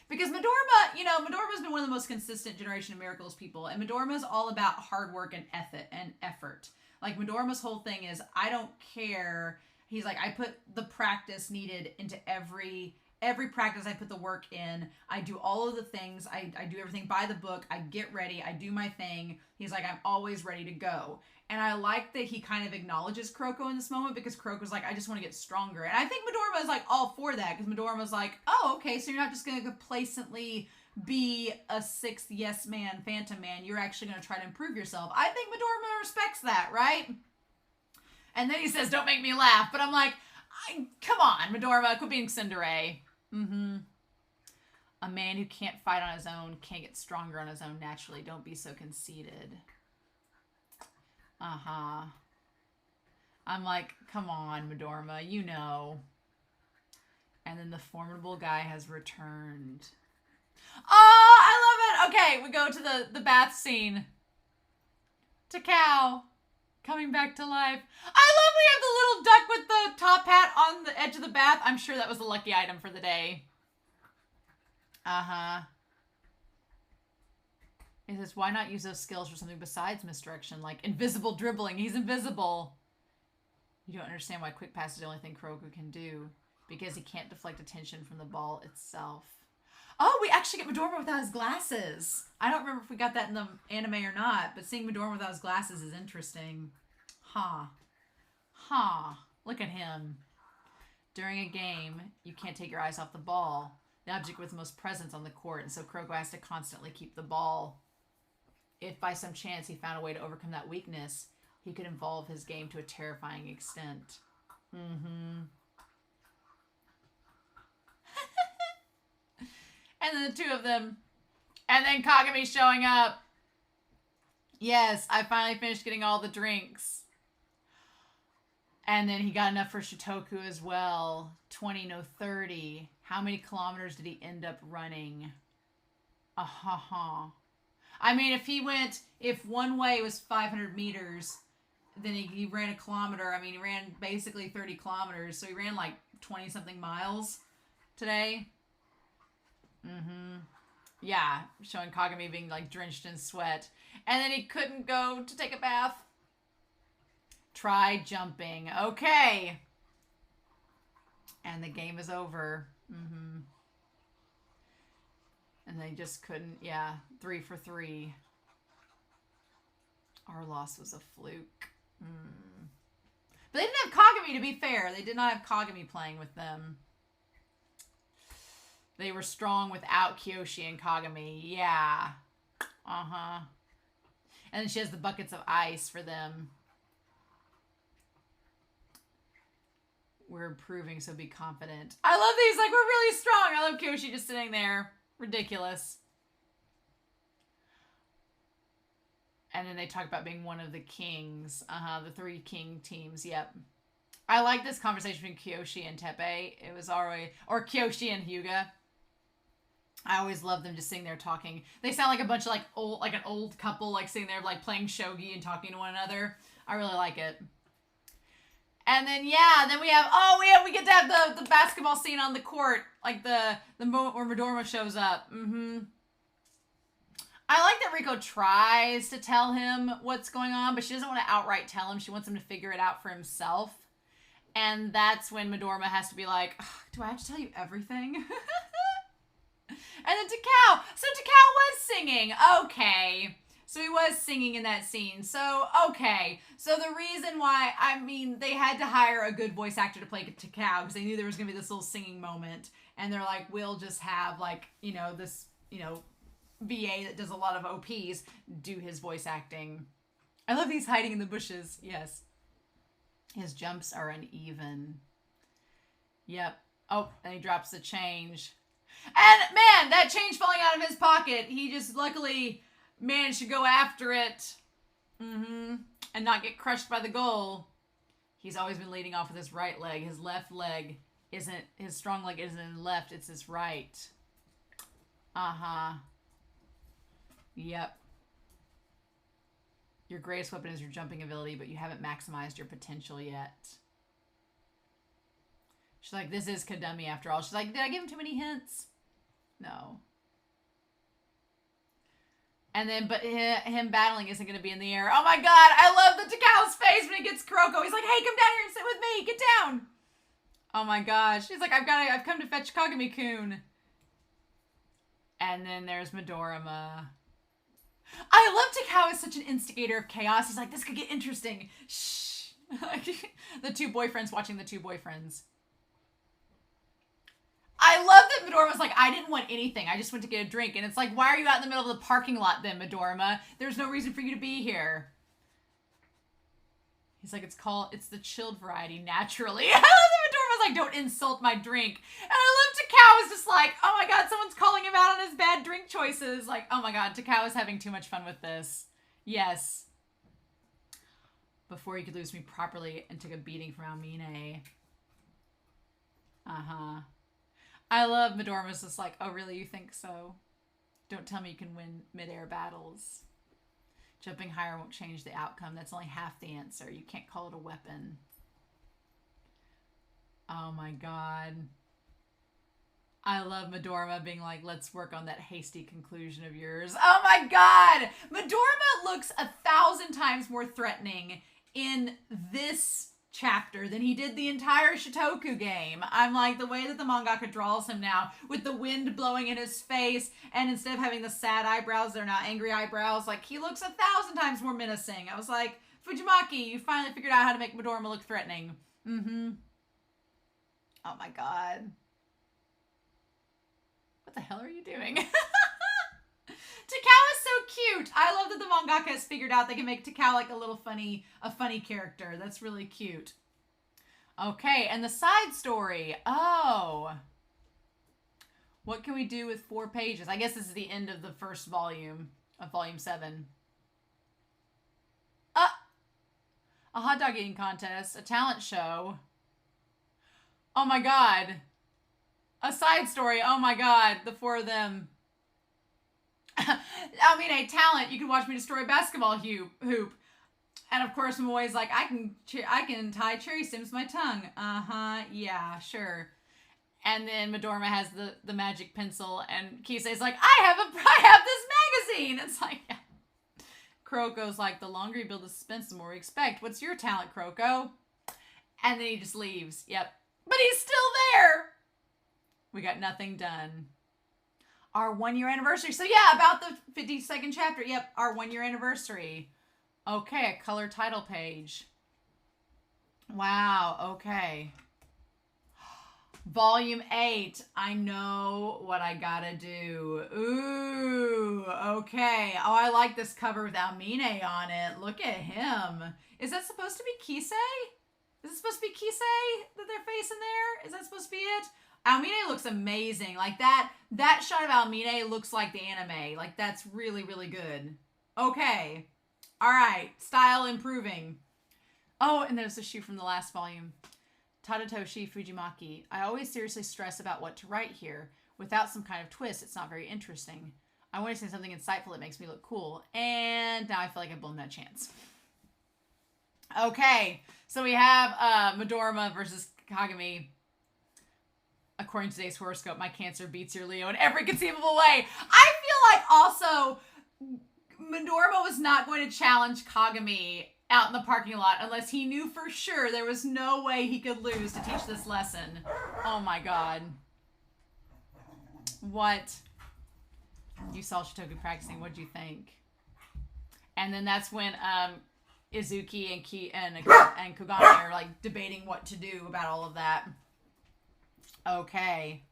Because Midorima, Midorima's been one of the most consistent Generation of Miracles people. And Midorima's all about hard work and effort. Like, Midorima's whole thing is, I don't care. He's like, I put the practice needed into every practice. I put the work in. I do all of the things. I do everything by the book. I get ready. I do my thing. He's like, I'm always ready to go. And I like that he kind of acknowledges Kuroko in this moment, because Kuroko's like, I just want to get stronger. And I think Midorima is like all for that, because Midorima's like, oh, okay, so you're not just going to complacently be a sixth yes man, phantom man. You're actually going to try to improve yourself. I think Midorima respects that, right? And then he says, don't make me laugh. But I'm like, come on, Midorima, quit being tsundere. Mm-hmm. A man who can't fight on his own can't get stronger on his own naturally. Don't be so conceited. Uh-huh. I'm like, come on, Midorima, you know. And then the formidable guy has returned. Oh, I love it. Okay, we go to the bath scene. Takao coming back to life. I love we have the little duck with the top hat on the edge of the bath. I'm sure that was a lucky item for the day. Uh-huh. He says, why not use those skills for something besides misdirection, like invisible dribbling? He's invisible. You don't understand why quick pass is the only thing Kuroko can do, because he can't deflect attention from the ball itself. Oh, we actually get Midorima without his glasses. I don't remember if we got that in the anime or not, but seeing Midorima without his glasses is interesting. Huh. Look at him. During a game, you can't take your eyes off the ball, the object with the most presence on the court, and so Kuroko has to constantly keep the ball. If by some chance he found a way to overcome that weakness, he could evolve his game to a terrifying extent. Mm-hmm. And then the two of them. And then Kagami showing up. Yes, I finally finished getting all the drinks. And then he got enough for Shutoku as well. 20, no 30. How many kilometers did he end up running? I mean, if one way was 500 meters, then he ran a kilometer. I mean, he ran basically 30 kilometers. So he ran like 20 something miles today. Mm-hmm. Yeah, showing Kagami being like drenched in sweat. And then he couldn't go to take a bath. Try jumping. Okay. And the game is over. Mm-hmm. And they just couldn't, 3 for 3. Our loss was a fluke. But they didn't have Kagami, to be fair. They did not have Kagami playing with them. They were strong without Kyoshi and Kagami. Yeah. Uh-huh. And then she has the buckets of ice for them. We're improving, so be confident. I love these. Like, we're really strong. I love Kyoshi just sitting there. Ridiculous. And then they talk about being one of the kings. The 3 king teams. Yep. I like this conversation between Kyoshi and Teppei. It was already... Or Kyoshi and Hyuga. I always love them just sitting there talking. They sound like a bunch of an old couple, like sitting there like playing shogi and talking to one another. I really like it. And then then we get to have the basketball scene on the court, like the moment where Midorima shows up. Mm-hmm. I like that Riko tries to tell him what's going on, but she doesn't want to outright tell him. She wants him to figure it out for himself. And that's when Midorima has to be like, do I have to tell you everything? And then Takao. So Takao was singing. Okay. So he was singing in that scene. So, okay. So the reason why, they had to hire a good voice actor to play Takao because they knew there was going to be this little singing moment. And they're like, we'll just have, this, VA that does a lot of OPs do his voice acting. I love he's hiding in the bushes. Yes. His jumps are uneven. Yep. Oh, and he drops the change. And man, that change falling out of his pocket, he just luckily managed to go after it. And not get crushed by the goal. He's always been leading off with his right leg. His left leg isn't, his strong leg isn't his left, it's his right. Yep. Your greatest weapon is your jumping ability, but you haven't maximized your potential yet. She's like, this is Kadumi after all. She's like, did I give him too many hints? No. And then, but him battling isn't going to be in the air. Oh my god, I love the Takao's face when he gets Kuroko. He's like, hey, come down here and sit with me. Get down. Oh my gosh. He's like, I've come to fetch Kagami-kun. And then there's Midorima. I love Takao as such an instigator of chaos. He's like, this could get interesting. Shh. The two boyfriends watching the two boyfriends. I love that Midorima was like, I didn't want anything. I just went to get a drink. And it's like, why are you out in the middle of the parking lot then, Midorima? There's no reason for you to be here. He's like, it's the chilled variety, naturally. I love that Midorima's like, don't insult my drink. And I love Takao is just like, oh my god, someone's calling him out on his bad drink choices. Like, oh my god, Takao is having too much fun with this. Yes. Before he could lose me properly and took a beating from Aomine. I love Midorima's just like, oh really, you think so? Don't tell me you can win mid-air battles. Jumping higher won't change the outcome. That's only half the answer. You can't call it a weapon. Oh my god. I love Midorima being like, let's work on that hasty conclusion of yours. Oh my god! Midorima looks 1,000 times more threatening in this chapter than he did the entire Shutoku game. I'm like, the way that the mangaka draws him now, with the wind blowing in his face, and instead of having the sad eyebrows, they're now angry eyebrows, like, he looks 1,000 times more menacing. I was like, Fujimaki, you finally figured out how to make Midorima look threatening. Oh my god. What the hell are you doing? Takao is so cute. I love that the mangaka has figured out they can make Takao like a funny character. That's really cute. Okay, and the side story. Oh. What can we do with 4 pages? I guess this is the end of the first volume of volume 7. A hot dog eating contest, a talent show. Oh my god. A side story. Oh my god. The 4 of them. I mean, a talent. You can watch me destroy a basketball hoop. And of course, I'm always like, I can tie cherry stems with my tongue. Yeah, sure. And then Midorima has the magic pencil, and KISE-'s like, I have this magazine. It's like, yeah. Kuroko's like, the longer you build the suspense, the more we expect. What's your talent, Kuroko? And then he just leaves. Yep. But he's still there. We got nothing done. Our 1-year anniversary. So yeah, about the 52nd chapter. Yep, our 1-year anniversary. Okay, a color title page. Wow, okay. Volume 8. I know what I gotta do. Ooh, okay. Oh, I like this cover with Aomine on it. Look at him. Is that supposed to be KISE? Is it supposed to be KISE that they're facing there? Is that supposed to be it? Aomine looks amazing. Like that shot of Aomine looks like the anime. Like that's really, really good. Okay. All right. Style improving. Oh, and there's a shoe from the last volume. Tadatoshi Fujimaki. I always seriously stress about what to write here. Without some kind of twist, it's not very interesting. I want to say something insightful that makes me look cool. And now I feel like I've blown that chance. Okay. So we have Midorima versus Kagami. According to today's horoscope, my Cancer beats your Leo in every conceivable way. I feel like also Midorima was not going to challenge Kagami out in the parking lot unless he knew for sure there was no way he could lose to teach this lesson. Oh my god. What? You saw Shutoku practicing. What'd you think? And then that's when Izuki and Kogami are like debating what to do about all of that. Okay.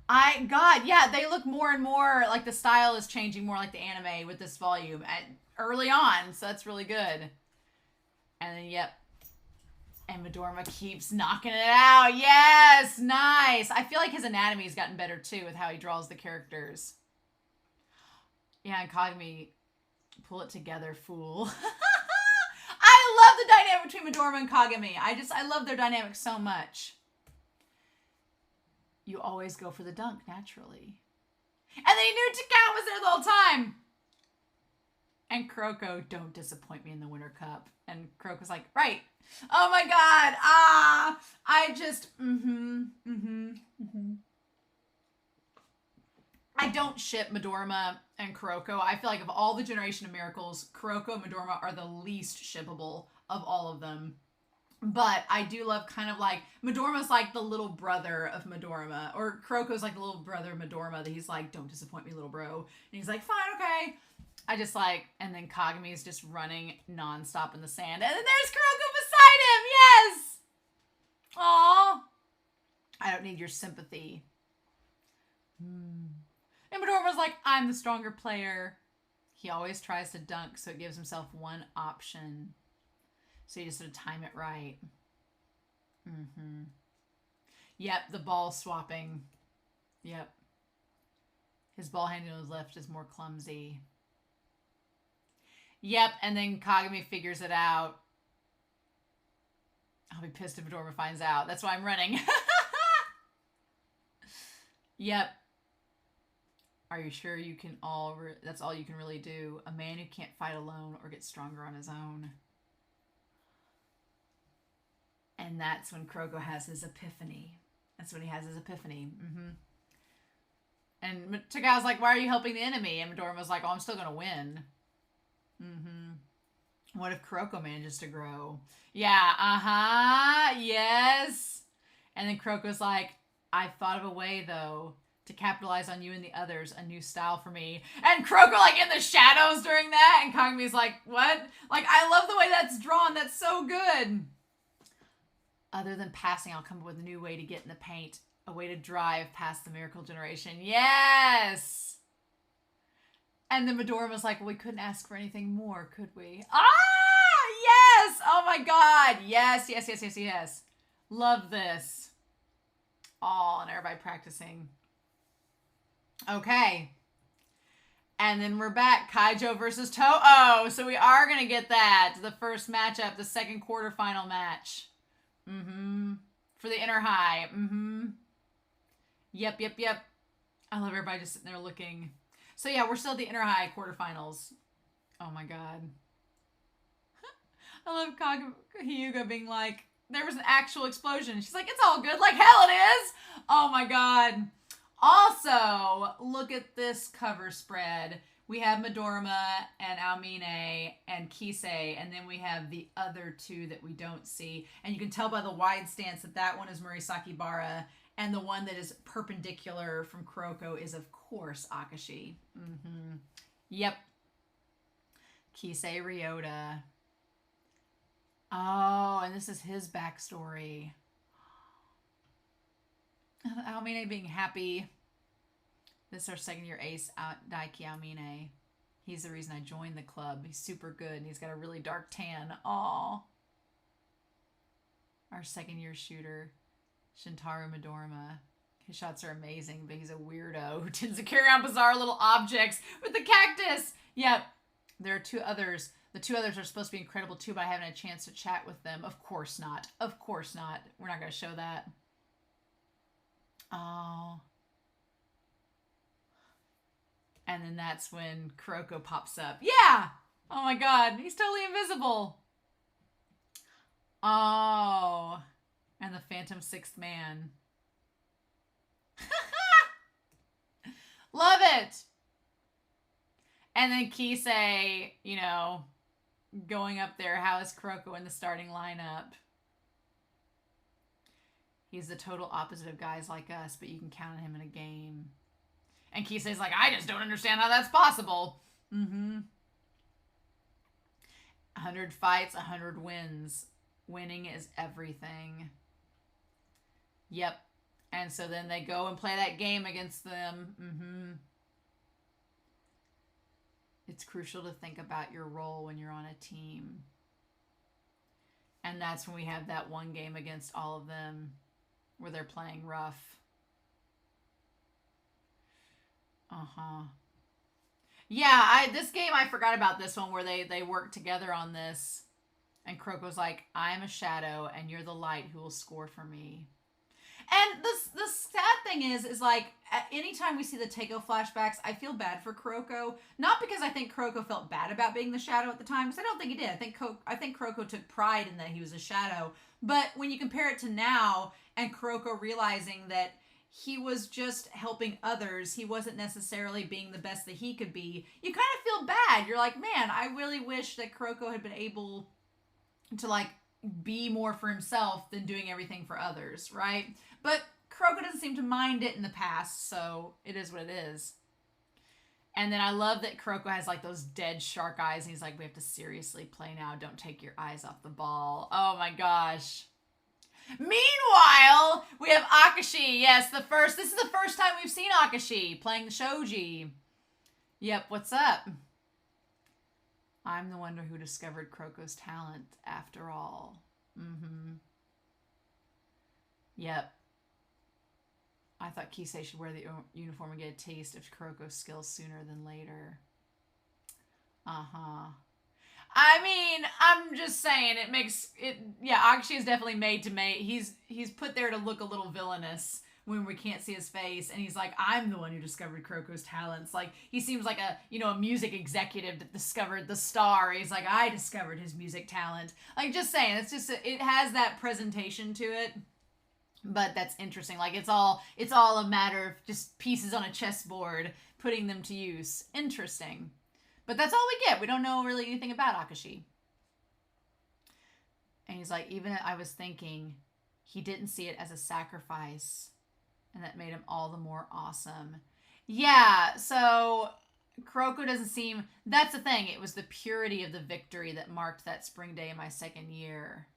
God, yeah, they look more and more like the style is changing more like the anime with this volume early on, so that's really good. And then, yep. And Midorima keeps knocking it out. Yes, nice. I feel like his anatomy's gotten better too with how he draws the characters. Yeah, and Kagami, pull it together, fool. I love the dynamic between Midorima and Kagami. I love their dynamic so much. You always go for the dunk, naturally. And they knew Takao was there the whole time. And Kuroko, don't disappoint me in the Winter Cup. And Kuroko's like, right. Oh my god. I just, I don't ship Midorima and Kuroko. I feel like of all the Generation of Miracles, Kuroko and Midorima are the least shippable of all of them. But I do love kind of like, Midorima's like the little brother of Midorima. Or Kuroko's like the little brother of Midorima that he's like, don't disappoint me, little bro. And he's like, fine, okay. I just like, and then Kagami's just running nonstop in the sand. And then there's Kuroko beside him, yes! Aww. I don't need your sympathy. And Midorima's like, I'm the stronger player. He always tries to dunk, so it gives himself one option. So you just sort of time it right. Yep, the ball swapping. Yep. His ball handling on his left is more clumsy. Yep, and then Kagami figures it out. I'll be pissed if Midorima finds out. That's why I'm running. Yep. Are you sure you can that's all you can really do? A man who can't fight alone or get stronger on his own. And that's when Kuroko has his epiphany. That's when he has his epiphany. And Takao's like, why are you helping the enemy? And Midorima's like, oh, I'm still going to win. What if Kuroko manages to grow? Yeah, yes. And then Kuroko's like, I've thought of a way, though, to capitalize on you and the others, a new style for me. And Kuroko, like, in the shadows during that. And Kagami's like, what? Like, I love the way that's drawn. That's so good. Other than passing, I'll come up with a new way to get in the paint. A way to drive past the Miracle Generation. Yes! And then Midorima's like, well, we couldn't ask for anything more, could we? Yes! Oh my god! Yes, yes, yes, yes, yes. Love this. Oh, and everybody practicing. Okay. And then we're back. Kaijou versus To'o. So we are going to get that. The first matchup, the second quarterfinal match. For the inner high. Yep. I love everybody just sitting there looking. So yeah, we're still at the inner high quarterfinals. Oh my god. I love Hyuga being like, there was an actual explosion. She's like, it's all good. Like hell it is. Oh my god. Also, look at this cover spread. We have Midorima and Aomine and KISE, and then we have the other two that we don't see. And you can tell by the wide stance that that one is Murasaki Bara, and the one that is perpendicular from Kuroko is, of course, Akashi. Yep. KISE Ryota. Oh, and this is his backstory. Aomine being happy. This is our second year ace, Daiki Aomine. He's the reason I joined the club. He's super good, and he's got a really dark tan. Aw. Our second year shooter, Shintaro Midorima. His shots are amazing, but he's a weirdo who tends to carry around bizarre little objects with the cactus. Yep. There are two others. The two others are supposed to be incredible too, but I haven't had a chance to chat with them. Of course not. Of course not. We're not going to show that. Oh. And then that's when Kuroko pops up. Yeah! Oh my god. He's totally invisible. Oh. And the Phantom Sixth Man. Love it! And then KISE, you know, going up there. How is Kuroko in the starting lineup? He's the total opposite of guys like us, but you can count on him in a game. And KISE's like, I just don't understand how that's possible. 100 fights, 100 wins. Winning is everything. Yep. And so then they go and play that game against them. It's crucial to think about your role when you're on a team. And that's when we have that one game against all of them where they're playing rough. Yeah, this game, I forgot about this one where they work together on this. And Kuroko's like, I'm a shadow and you're the light who will score for me. And the sad thing is like, anytime we see the Teiko flashbacks, I feel bad for Kuroko. Not because I think Kuroko felt bad about being the shadow at the time, because I don't think he did. I think Kuroko took pride in that he was a shadow. But when you compare it to now, and Kuroko realizing that he was just helping others, he wasn't necessarily being the best that he could be, you kind of feel bad. You're like, man, I really wish that Kuroko had been able to, like, be more for himself than doing everything for others, right? But Kuroko doesn't seem to mind it in the past, so it is what it is. And then I love that Kuroko has like those dead shark eyes, and he's like, we have to seriously play now. Don't take your eyes off the ball. Oh my gosh. Meanwhile, we have Akashi. Yes, this is the first time we've seen Akashi playing the shoji. Yep, what's up? I'm the one who discovered Kuroko's talent after all. Yep. I thought Kise should wear the uniform and get a taste of Kuroko's skills sooner than later. I mean, I'm just saying, it makes it, yeah, Akashi is definitely made to make, he's put there to look a little villainous when we can't see his face, and he's like, I'm the one who discovered Kuroko's talents. Like, he seems like a music executive that discovered the star. He's like, I discovered his music talent. Like, just saying, it's just, it has that presentation to it. But that's interesting. Like, it's all a matter of just pieces on a chessboard, putting them to use. Interesting. But that's all we get. We don't know really anything about Akashi. And he's like, even I was thinking, he didn't see it as a sacrifice. And that made him all the more awesome. Yeah, so Kuroko doesn't seem... That's the thing. It was the purity of the victory that marked that spring day in my second year.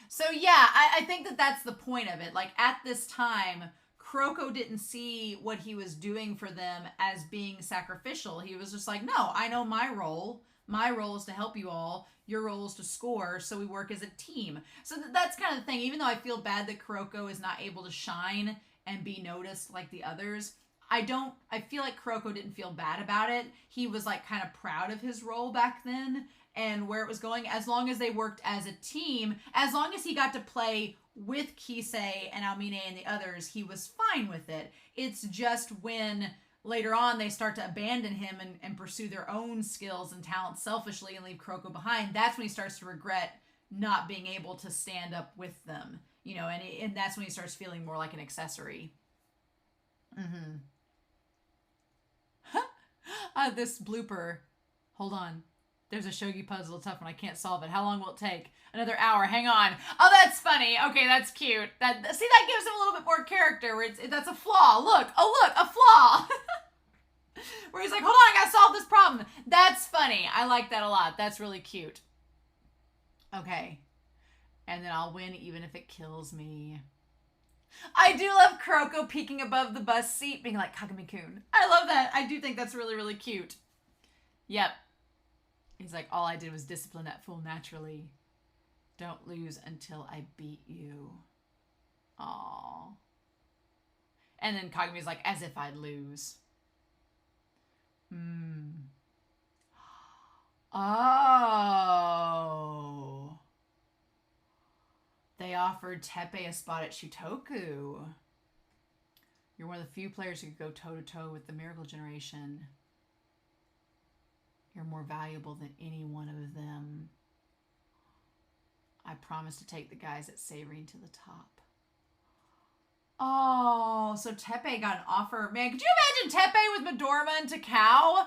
So yeah, I think that's the point of it. Like, at this time, Kuroko didn't see what he was doing for them as being sacrificial. He was just like, no, I know my role. My role is to help you all. Your role is to score, so we work as a team. So that's kind of the thing. Even though I feel bad that Kuroko is not able to shine and be noticed like the others, I feel like Kuroko didn't feel bad about it. He was like kind of proud of his role back then and where it was going. As long as they worked as a team, as long as he got to play with Kise and Aomine and the others, he was fine with it. It's just when later on they start to abandon him and pursue their own skills and talents selfishly and leave Kuroko behind, that's when he starts to regret not being able to stand up with them. You know, and that's when he starts feeling more like an accessory. This blooper. Hold on. There's a shogi puzzle, tough one. I can't solve it. How long will it take? Another hour. Hang on. Oh, that's funny. Okay, that's cute. That gives him a little bit more character. Where that's a flaw. Look. Oh, look, a flaw. Where he's like, hold on, I gotta solve this problem. That's funny. I like that a lot. That's really cute. Okay. And then I'll win even if it kills me. I do love Kuroko peeking above the bus seat, being like, Kagami-kun. I love that. I do think that's really, really cute. Yep. He's like, all I did was discipline that fool naturally. Don't lose until I beat you. Aww. And then Kagami's like, as if I'd lose. Oh. They offered Teppei a spot at Shutoku. You're one of the few players who could go toe-to-toe with the Miracle Generation. You're more valuable than any one of them. I promise to take the guys at Seirin to the top. Oh, so Teppei got an offer. Man, could you imagine Teppei with Midorima and Takao?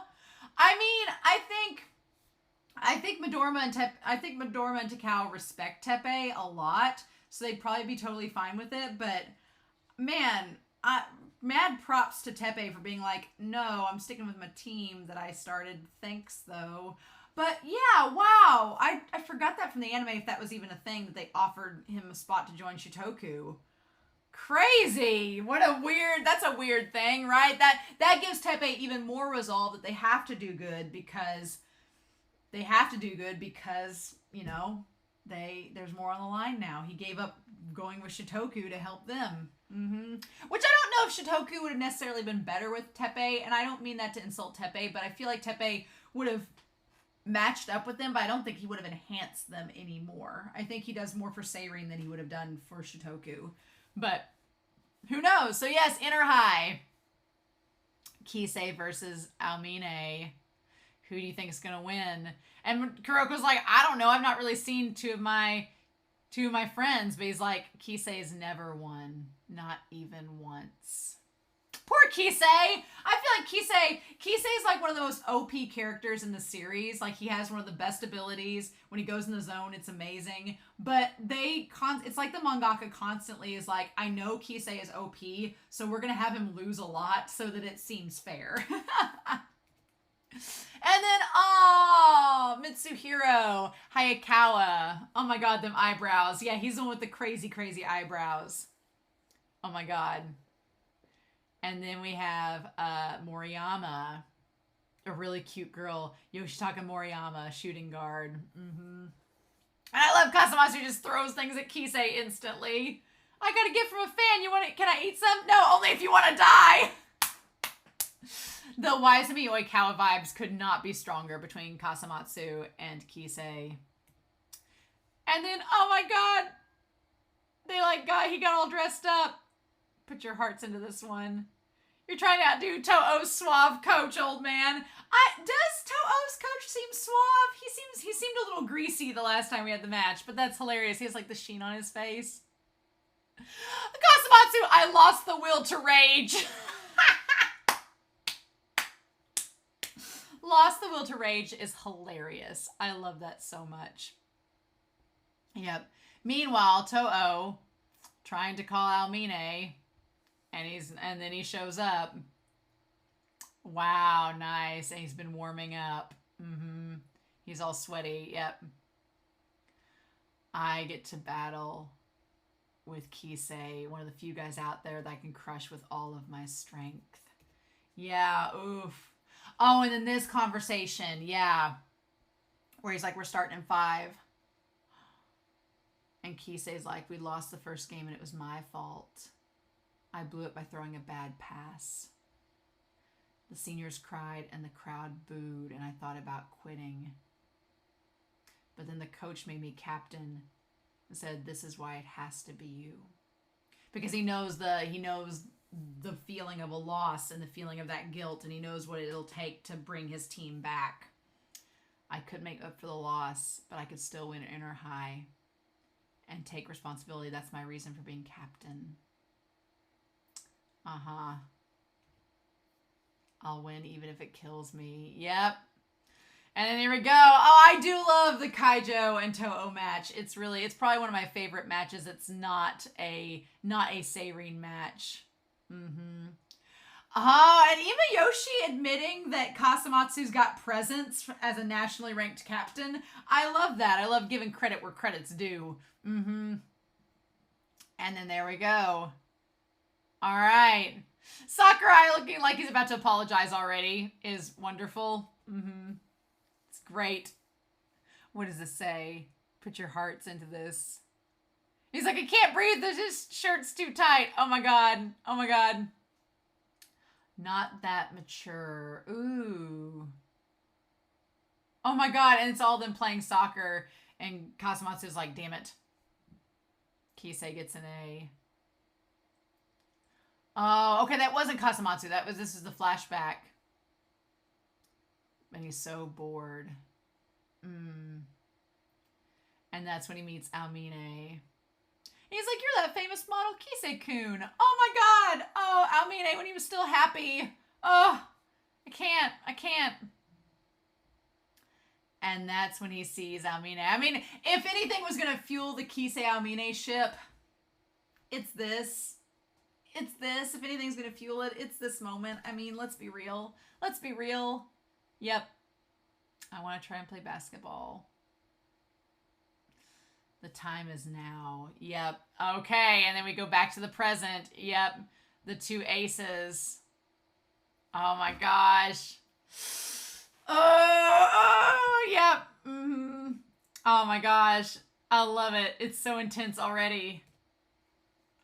I mean, I think Midorima and Takao respect Teppei a lot, so they'd probably be totally fine with it. But man, mad props to Teppei for being like, no, I'm sticking with my team that I started. Thanks though. But yeah, wow, I forgot that from the anime, if that was even a thing, that they offered him a spot to join Shutoku. Crazy. What a weird, that's a weird thing, right? That gives Teppei even more resolve that they have to do good because you know, there's more on the line now. He gave up going with Shutoku to help them. Which I don't know if Shutoku would have necessarily been better with Teppei, and I don't mean that to insult Teppei, but I feel like Teppei would have matched up with them, but I don't think he would have enhanced them anymore. I think he does more for Seirin than he would have done for Shutoku. But who knows? So yes, Inner High. KISE versus Aomine. Who do you think is going to win? And Kuroko's like, I don't know. I've not really seen two of my friends. But he's like, KISE's never won. Not even once. Poor KISE. I feel like KISE is like one of the most OP characters in the series. Like, he has one of the best abilities. When he goes in the zone, it's amazing. But it's like the mangaka constantly is like, I know KISE is OP, so we're going to have him lose a lot so that it seems fair. And then, Mitsuhiro Hayakawa. Oh my god, them eyebrows. Yeah, he's the one with the crazy, crazy eyebrows. Oh my god. And then we have Moriyama, a really cute girl. Yoshitaka Moriyama, shooting guard. And I love Kasamatsu who just throws things at KISE instantly. I got a gift from a fan. Can I eat some? No, only if you want to die. The Waisumi Oikawa vibes could not be stronger between Kasamatsu and KISE. And then, oh my god, he got all dressed up. Put your hearts into this one. You're trying to outdo To'o's suave coach, old man. Does To'o's coach seem suave? He seemed a little greasy the last time we had the match, but that's hilarious. He has like the sheen on his face. Kasamatsu, I lost the will to rage. Lost the will to rage is hilarious. I love that so much. Yep. Meanwhile, To'o trying to call Aomine, and then he shows up. Wow, nice. And he's been warming up. He's all sweaty. Yep. I get to battle with KISE, one of the few guys out there that I can crush with all of my strength. Yeah, oof. Oh, and then this conversation, yeah, where he's like, we're starting in 5. And KISE's like, we lost the first game and it was my fault. I blew it by throwing a bad pass. The seniors cried and the crowd booed, and I thought about quitting. But then the coach made me captain and said, this is why it has to be you. Because he knows the feeling of a loss and the feeling of that guilt, and he knows what it'll take to bring his team back. I could make up for the loss, but I could still win Inner High and take responsibility. That's my reason for being captain. I'll win even if it kills me. Yep. And then here we go. Oh, I do love the Kaijou and To'o match. It's probably one of my favorite matches. It's not a Seirin match. And even Yoshi admitting that Kasamatsu's got presence as a nationally ranked captain. I love that. I love giving credit where credit's due. And then there we go. All right. Sakurai looking like he's about to apologize already is wonderful. It's great. What does this say? Put your hearts into this. He's like, I can't breathe. This shirt's too tight. Oh my god. Oh my god. Not that mature. Ooh. Oh my god. And it's all them playing soccer. And Kasamatsu's like, damn it. KISE gets an A. Oh, okay. That wasn't Kasamatsu. This is the flashback. And he's so bored. And that's when he meets Aomine. He's like, you're that famous model KISE-kun. Oh my god. Oh, Aomine, when he was still happy. Oh, I can't. And that's when he sees Aomine. I mean, if anything was going to fuel the KISE-Aomine ship, it's this. It's this. If anything's going to fuel it, it's this moment. I mean, let's be real. Yep. I want to try and play basketball. The time is now. Yep. Okay, and then we go back to the present. Yep. The two aces. Oh my gosh. Oh, yep. Mm-hmm. Oh my gosh. I love it. It's so intense already.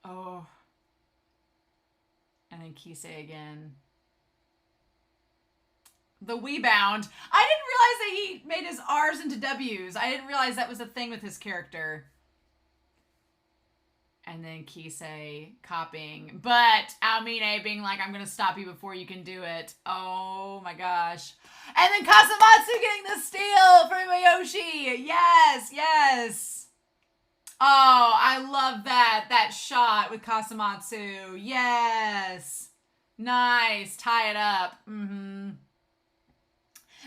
Oh. And then Kise again. The Webound. I didn't realize that he made his R's into W's. I didn't realize that was a thing with his character. And then Kise copying. But Aomine being like, I'm going to stop you before you can do it. Oh my gosh. And then Kasamatsu getting the steal from Imayoshi. Yes, yes. Oh, I love that. That shot with Kasamatsu. Yes. Nice. Tie it up. Mm-hmm.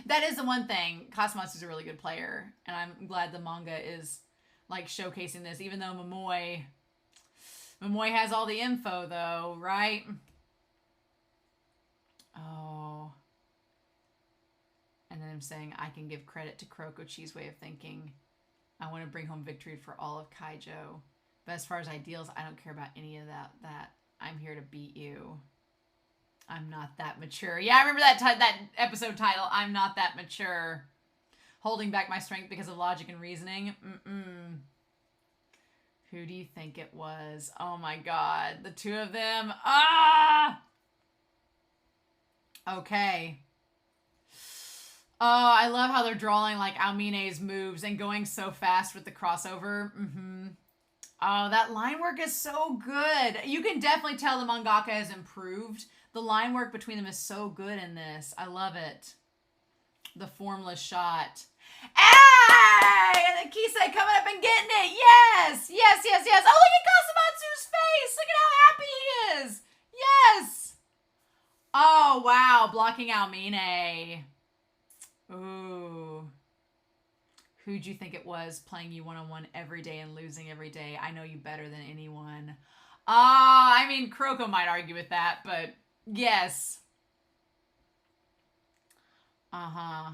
That is the one thing. Kasamatsu's a really good player. And I'm glad the manga is like showcasing this, even though Momoe has all the info, though, right? Oh. And then I'm saying I can give credit to Kuroko-chi's way of thinking. I want to bring home victory for all of Kaijou. But as far as ideals, I don't care about any of that. I'm here to beat you. I'm not that mature. Yeah, I remember that episode title, I'm not that mature. Holding back my strength because of logic and reasoning. Mm-mm. Who do you think it was? Oh my god. The two of them. Ah! Okay. Oh, I love how they're drawing like Aomine's moves and going so fast with the crossover. Mm-hmm. Oh, that line work is so good. You can definitely tell the mangaka has improved. The line work between them is so good in this. I love it. The formless shot. Hey! And then Kise coming up and getting it. Yes! Yes, yes, yes. Oh, look at Kasamatsu's face. Look at how happy he is. Yes! Oh, wow. Blocking Aomine. Ooh. Who'd you think it was playing you one-on-one every day and losing every day? I know you better than anyone. I mean, Kuroko might argue with that, but yes. Uh-huh.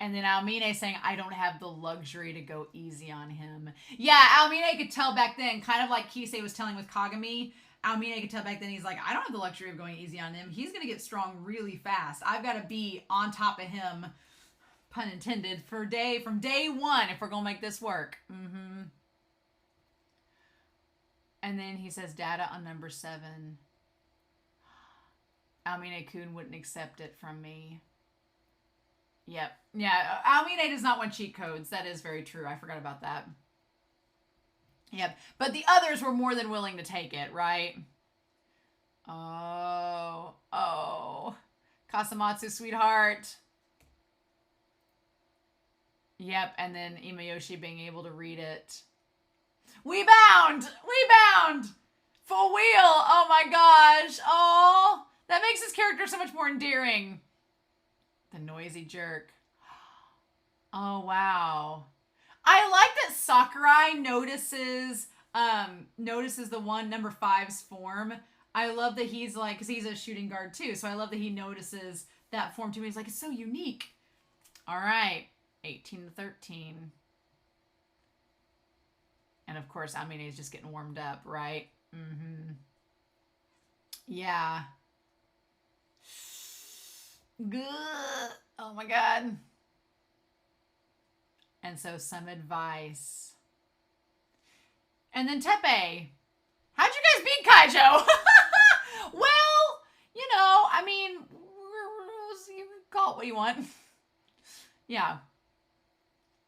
And then Aomine saying, I don't have the luxury to go easy on him. Yeah, Aomine could tell back then, kind of like Kise was telling with Kagami. Aomine could tell back then, he's like, I don't have the luxury of going easy on him. He's going to get strong really fast. I've got to be on top of him, pun intended, from day one if we're going to make this work. Mm-hmm. And then he says, data on number 7. Aomine-kun wouldn't accept it from me. Yep. Yeah, Aomine does not want cheat codes. That is very true. I forgot about that. Yep. But the others were more than willing to take it, right? Oh. Kasamatsu, sweetheart. Yep, and then Imayoshi being able to read it. We bound! For wheel! Oh my gosh. Oh, that makes his character so much more endearing. The noisy jerk. Oh, wow. I like that Sakurai notices the one, number 5's form. I love that he's like, because he's a shooting guard too, so I love that he notices that form too. He's like, it's so unique. All right, 18 to 13. And of course, Aomine is just getting warmed up, right? Mm-hmm. Yeah. Good. Oh my god. And so some advice. And then Teppei. How'd you guys beat Kaijou? Well, you know, I mean, you can call it what you want. Yeah.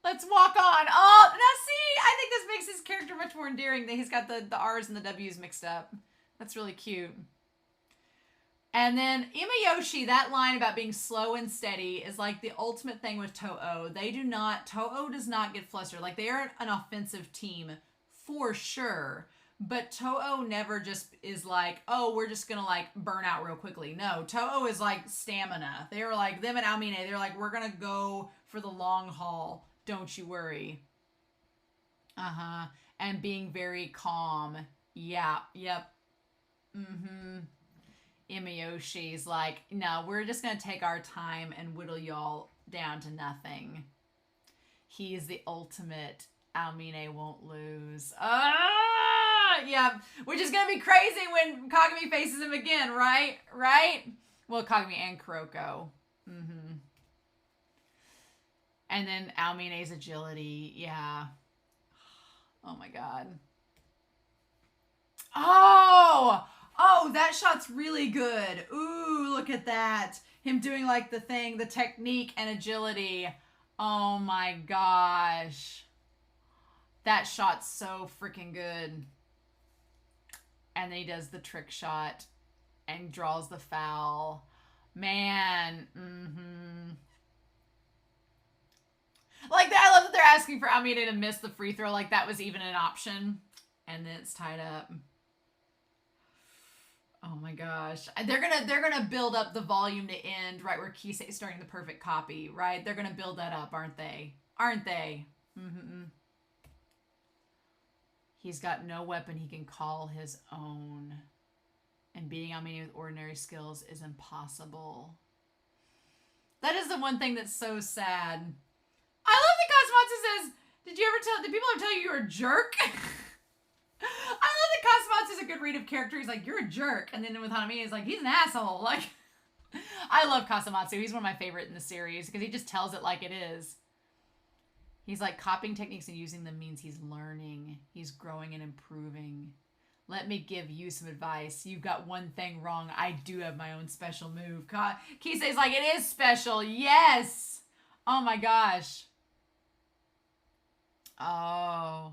Let's walk on. Oh, now see, I think this makes his character much more endearing that he's got the R's and the W's mixed up. That's really cute. And then Imayoshi, that line about being slow and steady is like the ultimate thing with To'o. To'o does not get flustered. Like, they are an offensive team for sure. But To'o never just is like, oh, we're just going to like burn out real quickly. No, To'o is like stamina. They are like, them and Aomine, they're like, we're going to go for the long haul. Don't you worry. Uh-huh. And being very calm. Yeah. Yep. Mm-hmm. Imayoshi's like, no, we're just going to take our time and whittle y'all down to nothing. He is the ultimate Aomine won't lose. Yeah, which is gonna be crazy when Kagami faces him again, right? Right? Well, Kagami and Kuroko. And then Aomine's agility, yeah. Oh my god. Oh, that shot's really good. Ooh, look at that. Him doing like the thing, the technique and agility. Oh my gosh. That shot's so freaking good. And then he does the trick shot and draws the foul. Man, Like, I love that they're asking for Aomine to miss the free throw. Like, that was even an option. And then it's tied up. Oh my gosh. They're gonna build up the volume to end right where Kise is starting the perfect copy, right? They're gonna build that up, aren't they? Aren't they? He's got no weapon he can call his own. And beating Aomine with ordinary skills is impossible. That is the one thing that's so sad. I love that Kasamatsu says, did people ever tell you you're a jerk? I love that Kasamatsu's a good read of character. He's like, you're a jerk. And then with Hanami, he's like, he's an asshole. Like, I love Kasamatsu. He's one of my favorite in the series because he just tells it like it is. He's like, copying techniques and using them means he's learning. He's growing and improving. Let me give you some advice. You've got one thing wrong. I do have my own special move. Kisei's like, it is special. Yes. Oh my gosh. Oh.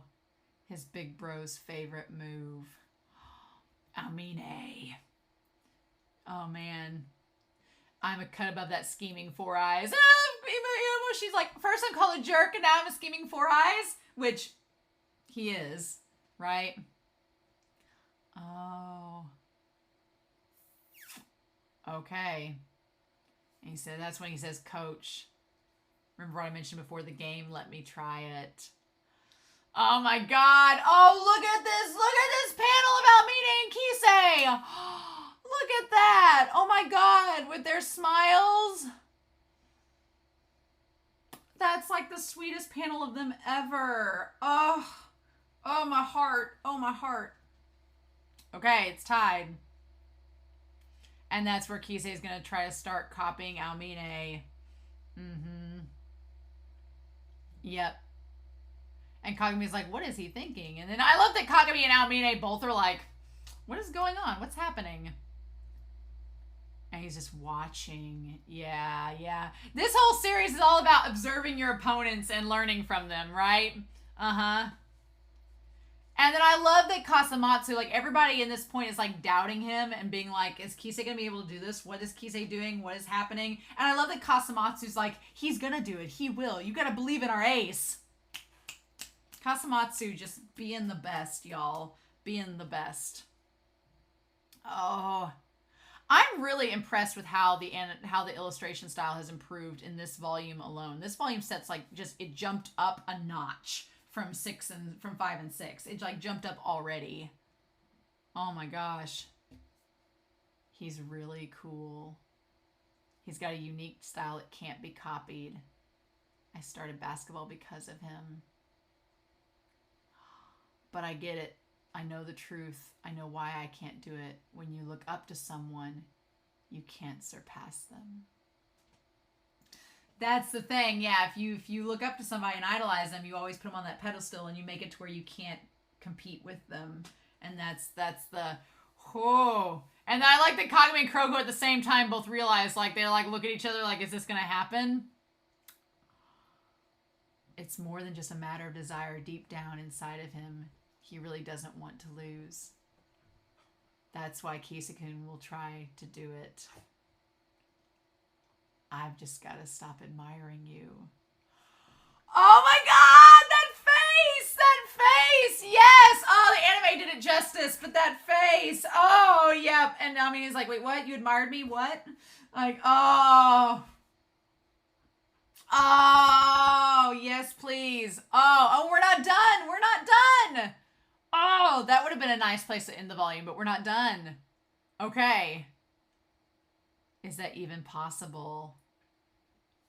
His big bro's favorite move. Aomine. Oh, man. I'm a cut above that scheming four eyes. She's like, first I'm called a jerk, and now I'm a scheming four eyes. Which he is, right? Oh. Okay. And he said, that's when he says, coach. Remember what I mentioned before the game? Let me try it. Oh my god. Oh, look at this. Look at this panel of Aomine and Kise. Look at that. Oh my god. With their smiles. That's like the sweetest panel of them ever. Oh. Oh, my heart. Oh, my heart. Okay, it's tied. And that's where Kise is going to try to start copying Aomine. Yep. And Kagami's like, what is he thinking? And then I love that Kagami and Aomine both are like, what is going on? What's happening? And he's just watching. Yeah. This whole series is all about observing your opponents and learning from them, right? And then I love that Kasamatsu, like, everybody in this point is like doubting him and being like, is Kise going to be able to do this? What is Kise doing? What is happening? And I love that Kasamatsu's like, he's going to do it. He will. You got to believe in our ace. Kasamatsu just being the best, y'all. Being the best. Oh. I'm really impressed with how the illustration style has improved in this volume alone. This volume set's like it jumped up a notch from 5 and 6. It like jumped up already. Oh my gosh. He's really cool. He's got a unique style that can't be copied. I started basketball because of him. But I get it. I know the truth. I know why I can't do it. When you look up to someone, you can't surpass them. That's the thing. Yeah, if you look up to somebody and idolize them, you always put them on that pedestal and you make it to where you can't compete with them. And that's the And I like that Kagami and Kuroko at the same time both realize, like, they like look at each other like, is this gonna happen? It's more than just a matter of desire. Deep down inside of him, he really doesn't want to lose. That's why Kise-kun will try to do it. I've just got to stop admiring you. Oh my god! That face! That face! Yes! Oh, the anime did it justice, but that face! Oh, yep. And I mean, he's like, wait, what? You admired me? What? Like, oh. Oh, yes, please. Oh, we're not done. We're not done. Oh, that would have been a nice place to end the volume, but we're not done. Okay. Is that even possible?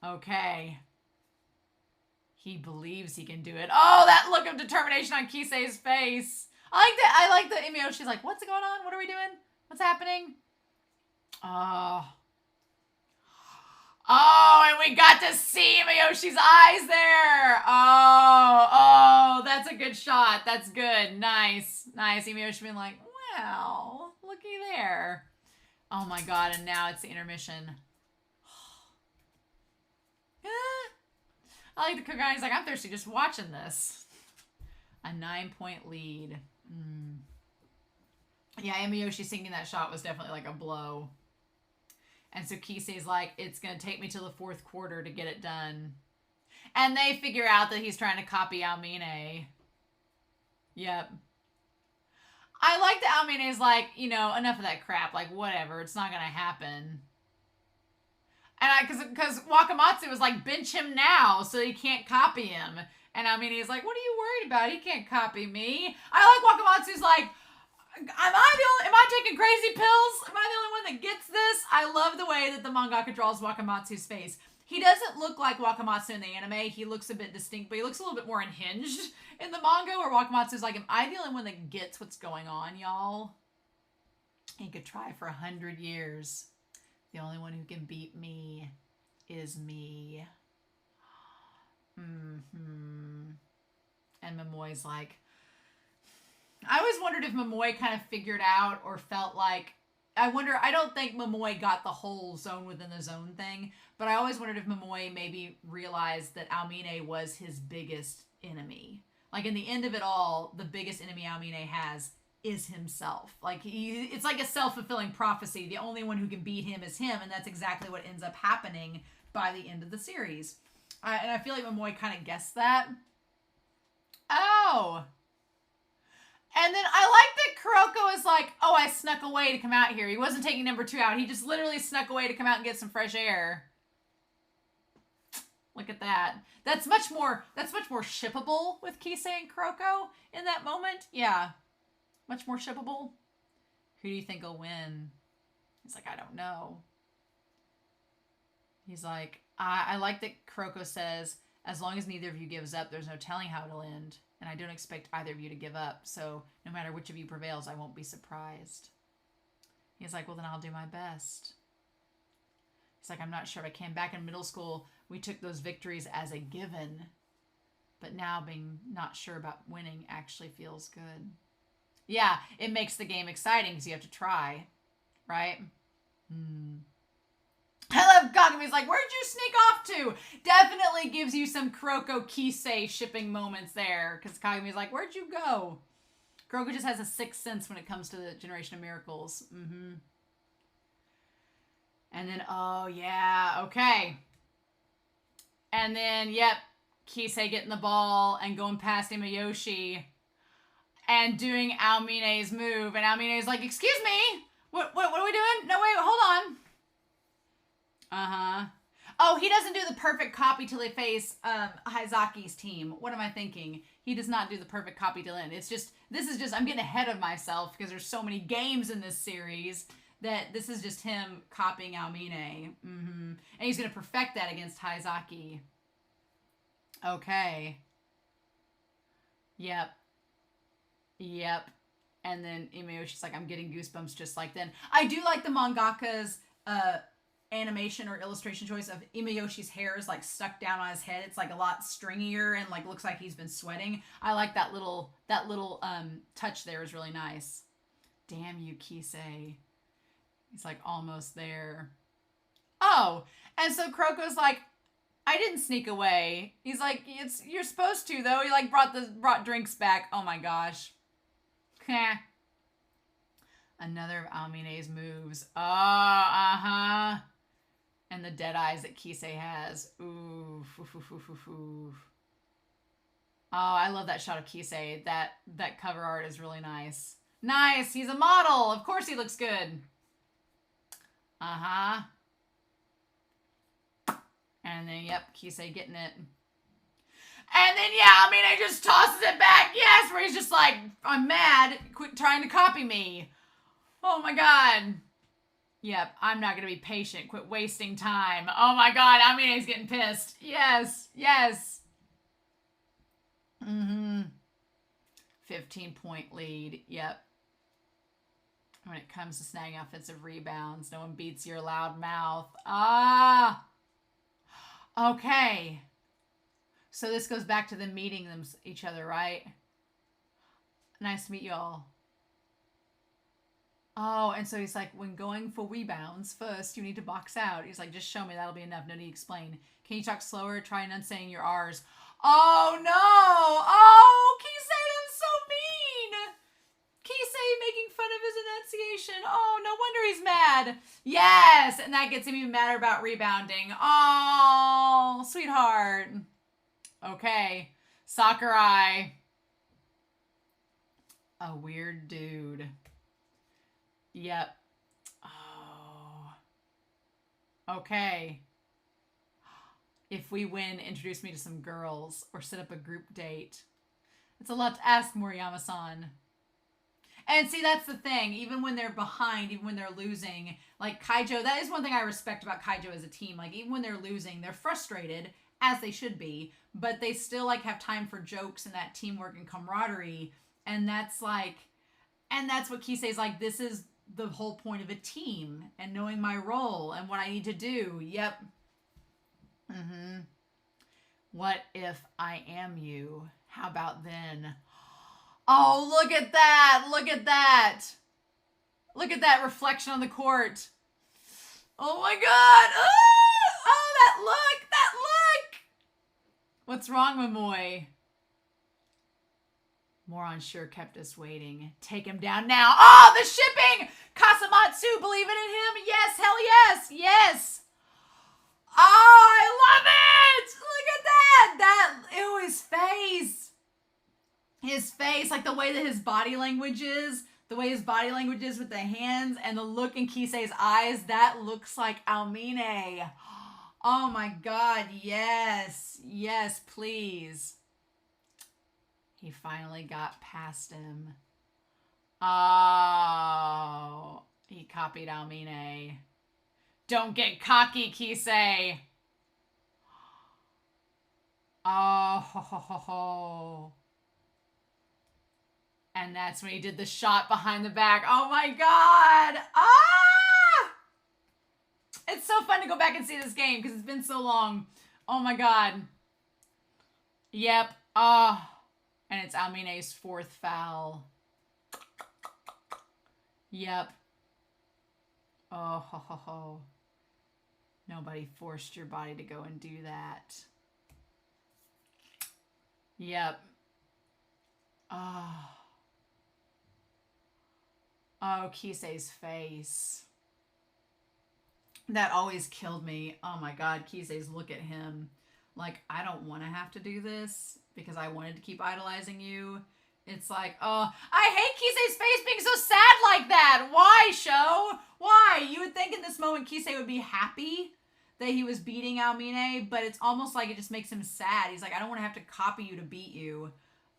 Okay. He believes he can do it. Oh, that look of determination on Kise's face. I like the Imiyoshi's like, what's going on? What are we doing? What's happening? Oh. Oh, and we got to see Imiyoshi's eyes there. Oh, that's a good shot. That's good. Nice. Imiyoshi being like, wow, looky there. Oh my god, and now it's the intermission. I like the cook guy. He's like, I'm thirsty just watching this. A 9-point lead. Yeah, Imiyoshi singing that shot was definitely like a blow. And so Kise's like, it's going to take me till the 4th quarter to get it done. And they figure out that he's trying to copy Aomine. Yep. I like that Aomine is like, you know, enough of that crap. Like, whatever. It's not going to happen. And because Wakamatsu was like, bench him now so he can't copy him. And Aomine is like, what are you worried about? He can't copy me. I like Wakamatsu's like, am I taking crazy pills? Am I the only one that gets this? I love the way that the mangaka draws Wakamatsu's face. He doesn't look like Wakamatsu in the anime. He looks a bit distinct, but he looks a little bit more unhinged in the manga, where Wakamatsu's like, am I the only one that gets what's going on, y'all? He could try for 100 years. The only one who can beat me is me. And Momoi's like, I always wondered if Momoi kind of figured out or felt like, I don't think Momoi got the whole zone within the zone thing, but I always wondered if Momoi maybe realized that Aomine was his biggest enemy. Like, in the end of it all, the biggest enemy Aomine has is himself. Like, it's like a self-fulfilling prophecy. The only one who can beat him is him, and that's exactly what ends up happening by the end of the series. And I feel like Momoi kind of guessed that. Oh. And then I like that Kuroko is like, oh, I snuck away to come out here. He wasn't taking number 2 out. He just literally snuck away to come out and get some fresh air. Look at that. That's much more shippable with Kise and Kuroko in that moment. Yeah. Much more shippable. Who do you think will win? He's like, I don't know. He's like, I like that Kuroko says, as long as neither of you gives up, there's no telling how it'll end. And I don't expect either of you to give up. So no matter which of you prevails, I won't be surprised. He's like, well, then I'll do my best. He's like, I'm not sure if I can. Back in middle school, we took those victories as a given. But now being not sure about winning actually feels good. Yeah, it makes the game exciting because you have to try. Right? I love Kagami's like, where'd you sneak off to? Definitely gives you some Kuroko Kise shipping moments there. Because Kagami's like, where'd you go? Kuroko just has a sixth sense when it comes to the Generation of Miracles. And then, oh yeah, okay. And then, yep, Kise getting the ball and going past Imiyoshi and doing Aomine's move. And Aomine's like, excuse me, what are we doing? No, wait, hold on. Oh, he doesn't do the perfect copy till they face Haizaki's team. What am I thinking? He does not do the perfect copy till end. It's just, I'm getting ahead of myself because there's so many games in this series that this is just him copying Aomine. And he's going to perfect that against Haizaki. Okay. Yep. And then Imiyoshi's like, I'm getting goosebumps just like then. I do like the mangaka's animation or illustration choice of Imiyoshi's hair is like stuck down on his head. It's like a lot stringier and like looks like he's been sweating. I like that little touch there is really nice. Damn you, Kise. He's like almost there. Oh, and so Kuroko's like, I didn't sneak away. He's like, you're supposed to though. He like brought drinks back. Oh my gosh. Another of Aomine's moves. Oh, and the dead eyes that Kise has. Ooh. Oh, I love that shot of Kise. That cover art is really nice. Nice. He's a model. Of course he looks good. And then, yep, Kise getting it. And then, yeah, Aomine just tosses it back. Yes, where he's just like, I'm mad. Quit trying to copy me. Oh, my God. Yep, I'm not going to be patient. Quit wasting time. Oh, my God, Aomine's getting pissed. Yes. 15-point lead. Yep. When it comes to snagging offensive rebounds, no one beats your loud mouth. Ah! Okay. So this goes back to them meeting each other, right? Nice to meet you all. Oh, and so he's like, when going for rebounds, first you need to box out. He's like, just show me, that'll be enough. No need to explain. Can you talk slower? Try enunciating your R's. Oh, no! Oh, Kisei, that's so mean! Kisei making fun of his enunciation. Oh, no wonder he's mad. Yes! And that gets him even madder about rebounding. Oh, sweetheart. Okay. Sakurai. A weird dude. Yep. Oh. Okay. If we win, introduce me to some girls or set up a group date. It's a lot to ask, Moriyama-san. And see, that's the thing. Even when they're behind, even when they're losing, like Kaijou, that is one thing I respect about Kaijou as a team. Like, even when they're losing, they're frustrated, as they should be, but they still, like, have time for jokes and that teamwork and camaraderie. And that's, like, and that's what Kisei's like, this is the whole point of a team and knowing my role and what I need to do. Yep. Mm-hmm. What if I am you? How about then? Oh, look at that. Look at that. Look at that reflection on the court. Oh my God. Oh, that look. That look. What's wrong, Momoy? Moron sure kept us waiting. Take him down now. Oh, the shipping! Kasamatsu, believing in him? Yes, hell yes, yes. Oh, I love it! Look at that! Ew, his face. His face, like the way that his body language is, the way his body language is with the hands and the look in Kisei's eyes, that looks like Aomine. Oh my God, yes. Yes, please. He finally got past him. Oh, he copied Aomine. Don't get cocky, Kisei. Oh, ho, ho, ho, ho. And that's when he did the shot behind the back. Oh my God. Ah! It's so fun to go back and see this game because it's been so long. Oh my God. Yep. Oh. And it's Aomine's fourth foul. Yep. Oh, ho, ho, ho. Nobody forced your body to go and do that. Yep. Oh. Oh, Kisei's face. That always killed me. Oh my God, Kisei's look at him. Like, I don't want to have to do this because I wanted to keep idolizing you. It's like, oh, I hate Kisei's face being so sad like that. Why, Sho? Why? You would think in this moment Kisei would be happy that he was beating Aomine, but it's almost like it just makes him sad. He's like, I don't want to have to copy you to beat you.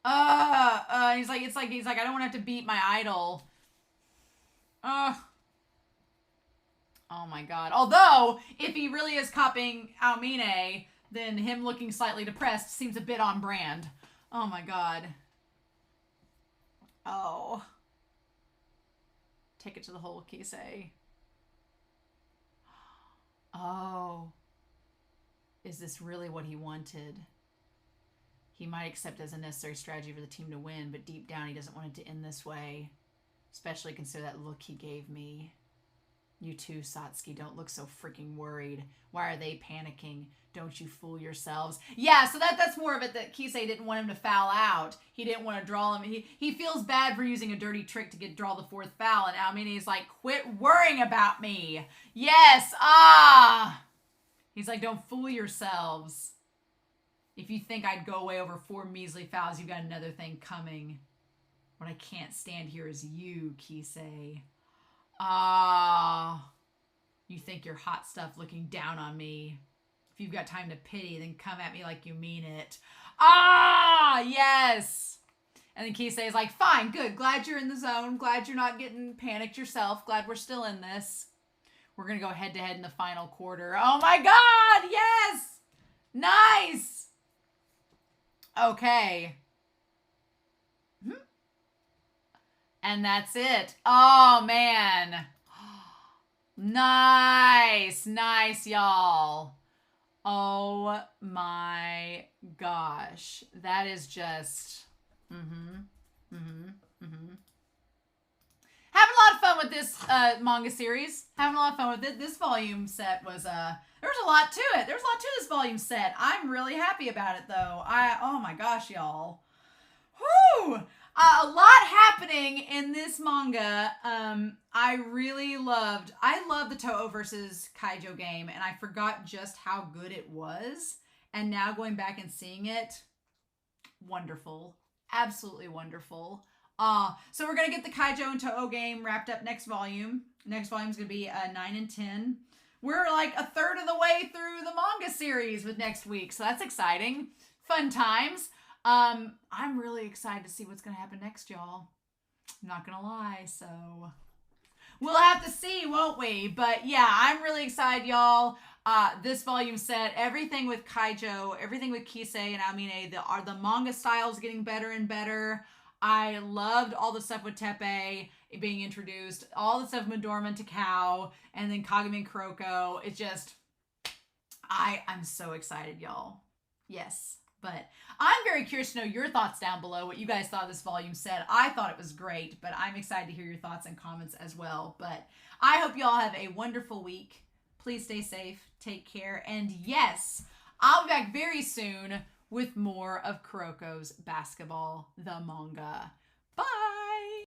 He's like, I don't want to have to beat my idol. Oh my God. Although, if he really is copying Aomine, then him looking slightly depressed seems a bit on brand. Oh my God. Oh. Take it to the hole, Kisei. Oh. Is this really what he wanted? He might accept as a necessary strategy for the team to win, but deep down he doesn't want it to end this way. Especially consider that look he gave me. You too, Satsuki. Don't look so freaking worried. Why are they panicking? Don't you fool yourselves. Yeah, so that's more of it, that Kisei didn't want him to foul out. He didn't want to draw him. He feels bad for using a dirty trick to draw the fourth foul. And Aomine's like, quit worrying about me. Yes, He's like, don't fool yourselves. If you think I'd go away over 4 measly fouls, you've got another thing coming. What I can't stand here is you, Kisei. You think you're hot stuff looking down on me. If you've got time to pity, then come at me like you mean it. Yes. And then Kisei is like, fine, good. Glad you're in the zone. Glad you're not getting panicked yourself. Glad we're still in this. We're going to go head to head in the final quarter. Oh my God. Yes. Nice. Okay. And that's it. Oh, man. Nice. Nice, y'all. Oh, my gosh. That is just... Having a lot of fun with this manga series. Having a lot of fun with it. This volume set was, there was a lot to it. There's a lot to this volume set. I'm really happy about it, though. Oh my gosh, y'all. Whew! A lot happening in this manga. I love the Toho versus Kaijou game, and I forgot just how good it was. And now going back and seeing it, wonderful. Absolutely wonderful. So we're going to get the Kaijou and Toho game wrapped up next volume. Next volume is going to be 9 and 10. We're like a third of the way through the manga series with next week, so that's exciting. Fun times. I'm really excited to see what's going to happen next, y'all. I'm not going to lie, so we'll have to see, won't we? But yeah, I'm really excited, y'all. This volume set, everything with Kaijou, everything with KISE and Aomine, the manga style is getting better and better. I loved all the stuff with Teppei being introduced, all the stuff with Midorima and Takao, and then Kagami and Kuroko. It's just, I'm so excited, y'all. Yes. But I'm very curious to know your thoughts down below, what you guys thought of this volume set. I thought it was great, but I'm excited to hear your thoughts and comments as well. But I hope you all have a wonderful week. Please stay safe, take care, and yes, I'll be back very soon with more of Kuroko's Basketball, the manga.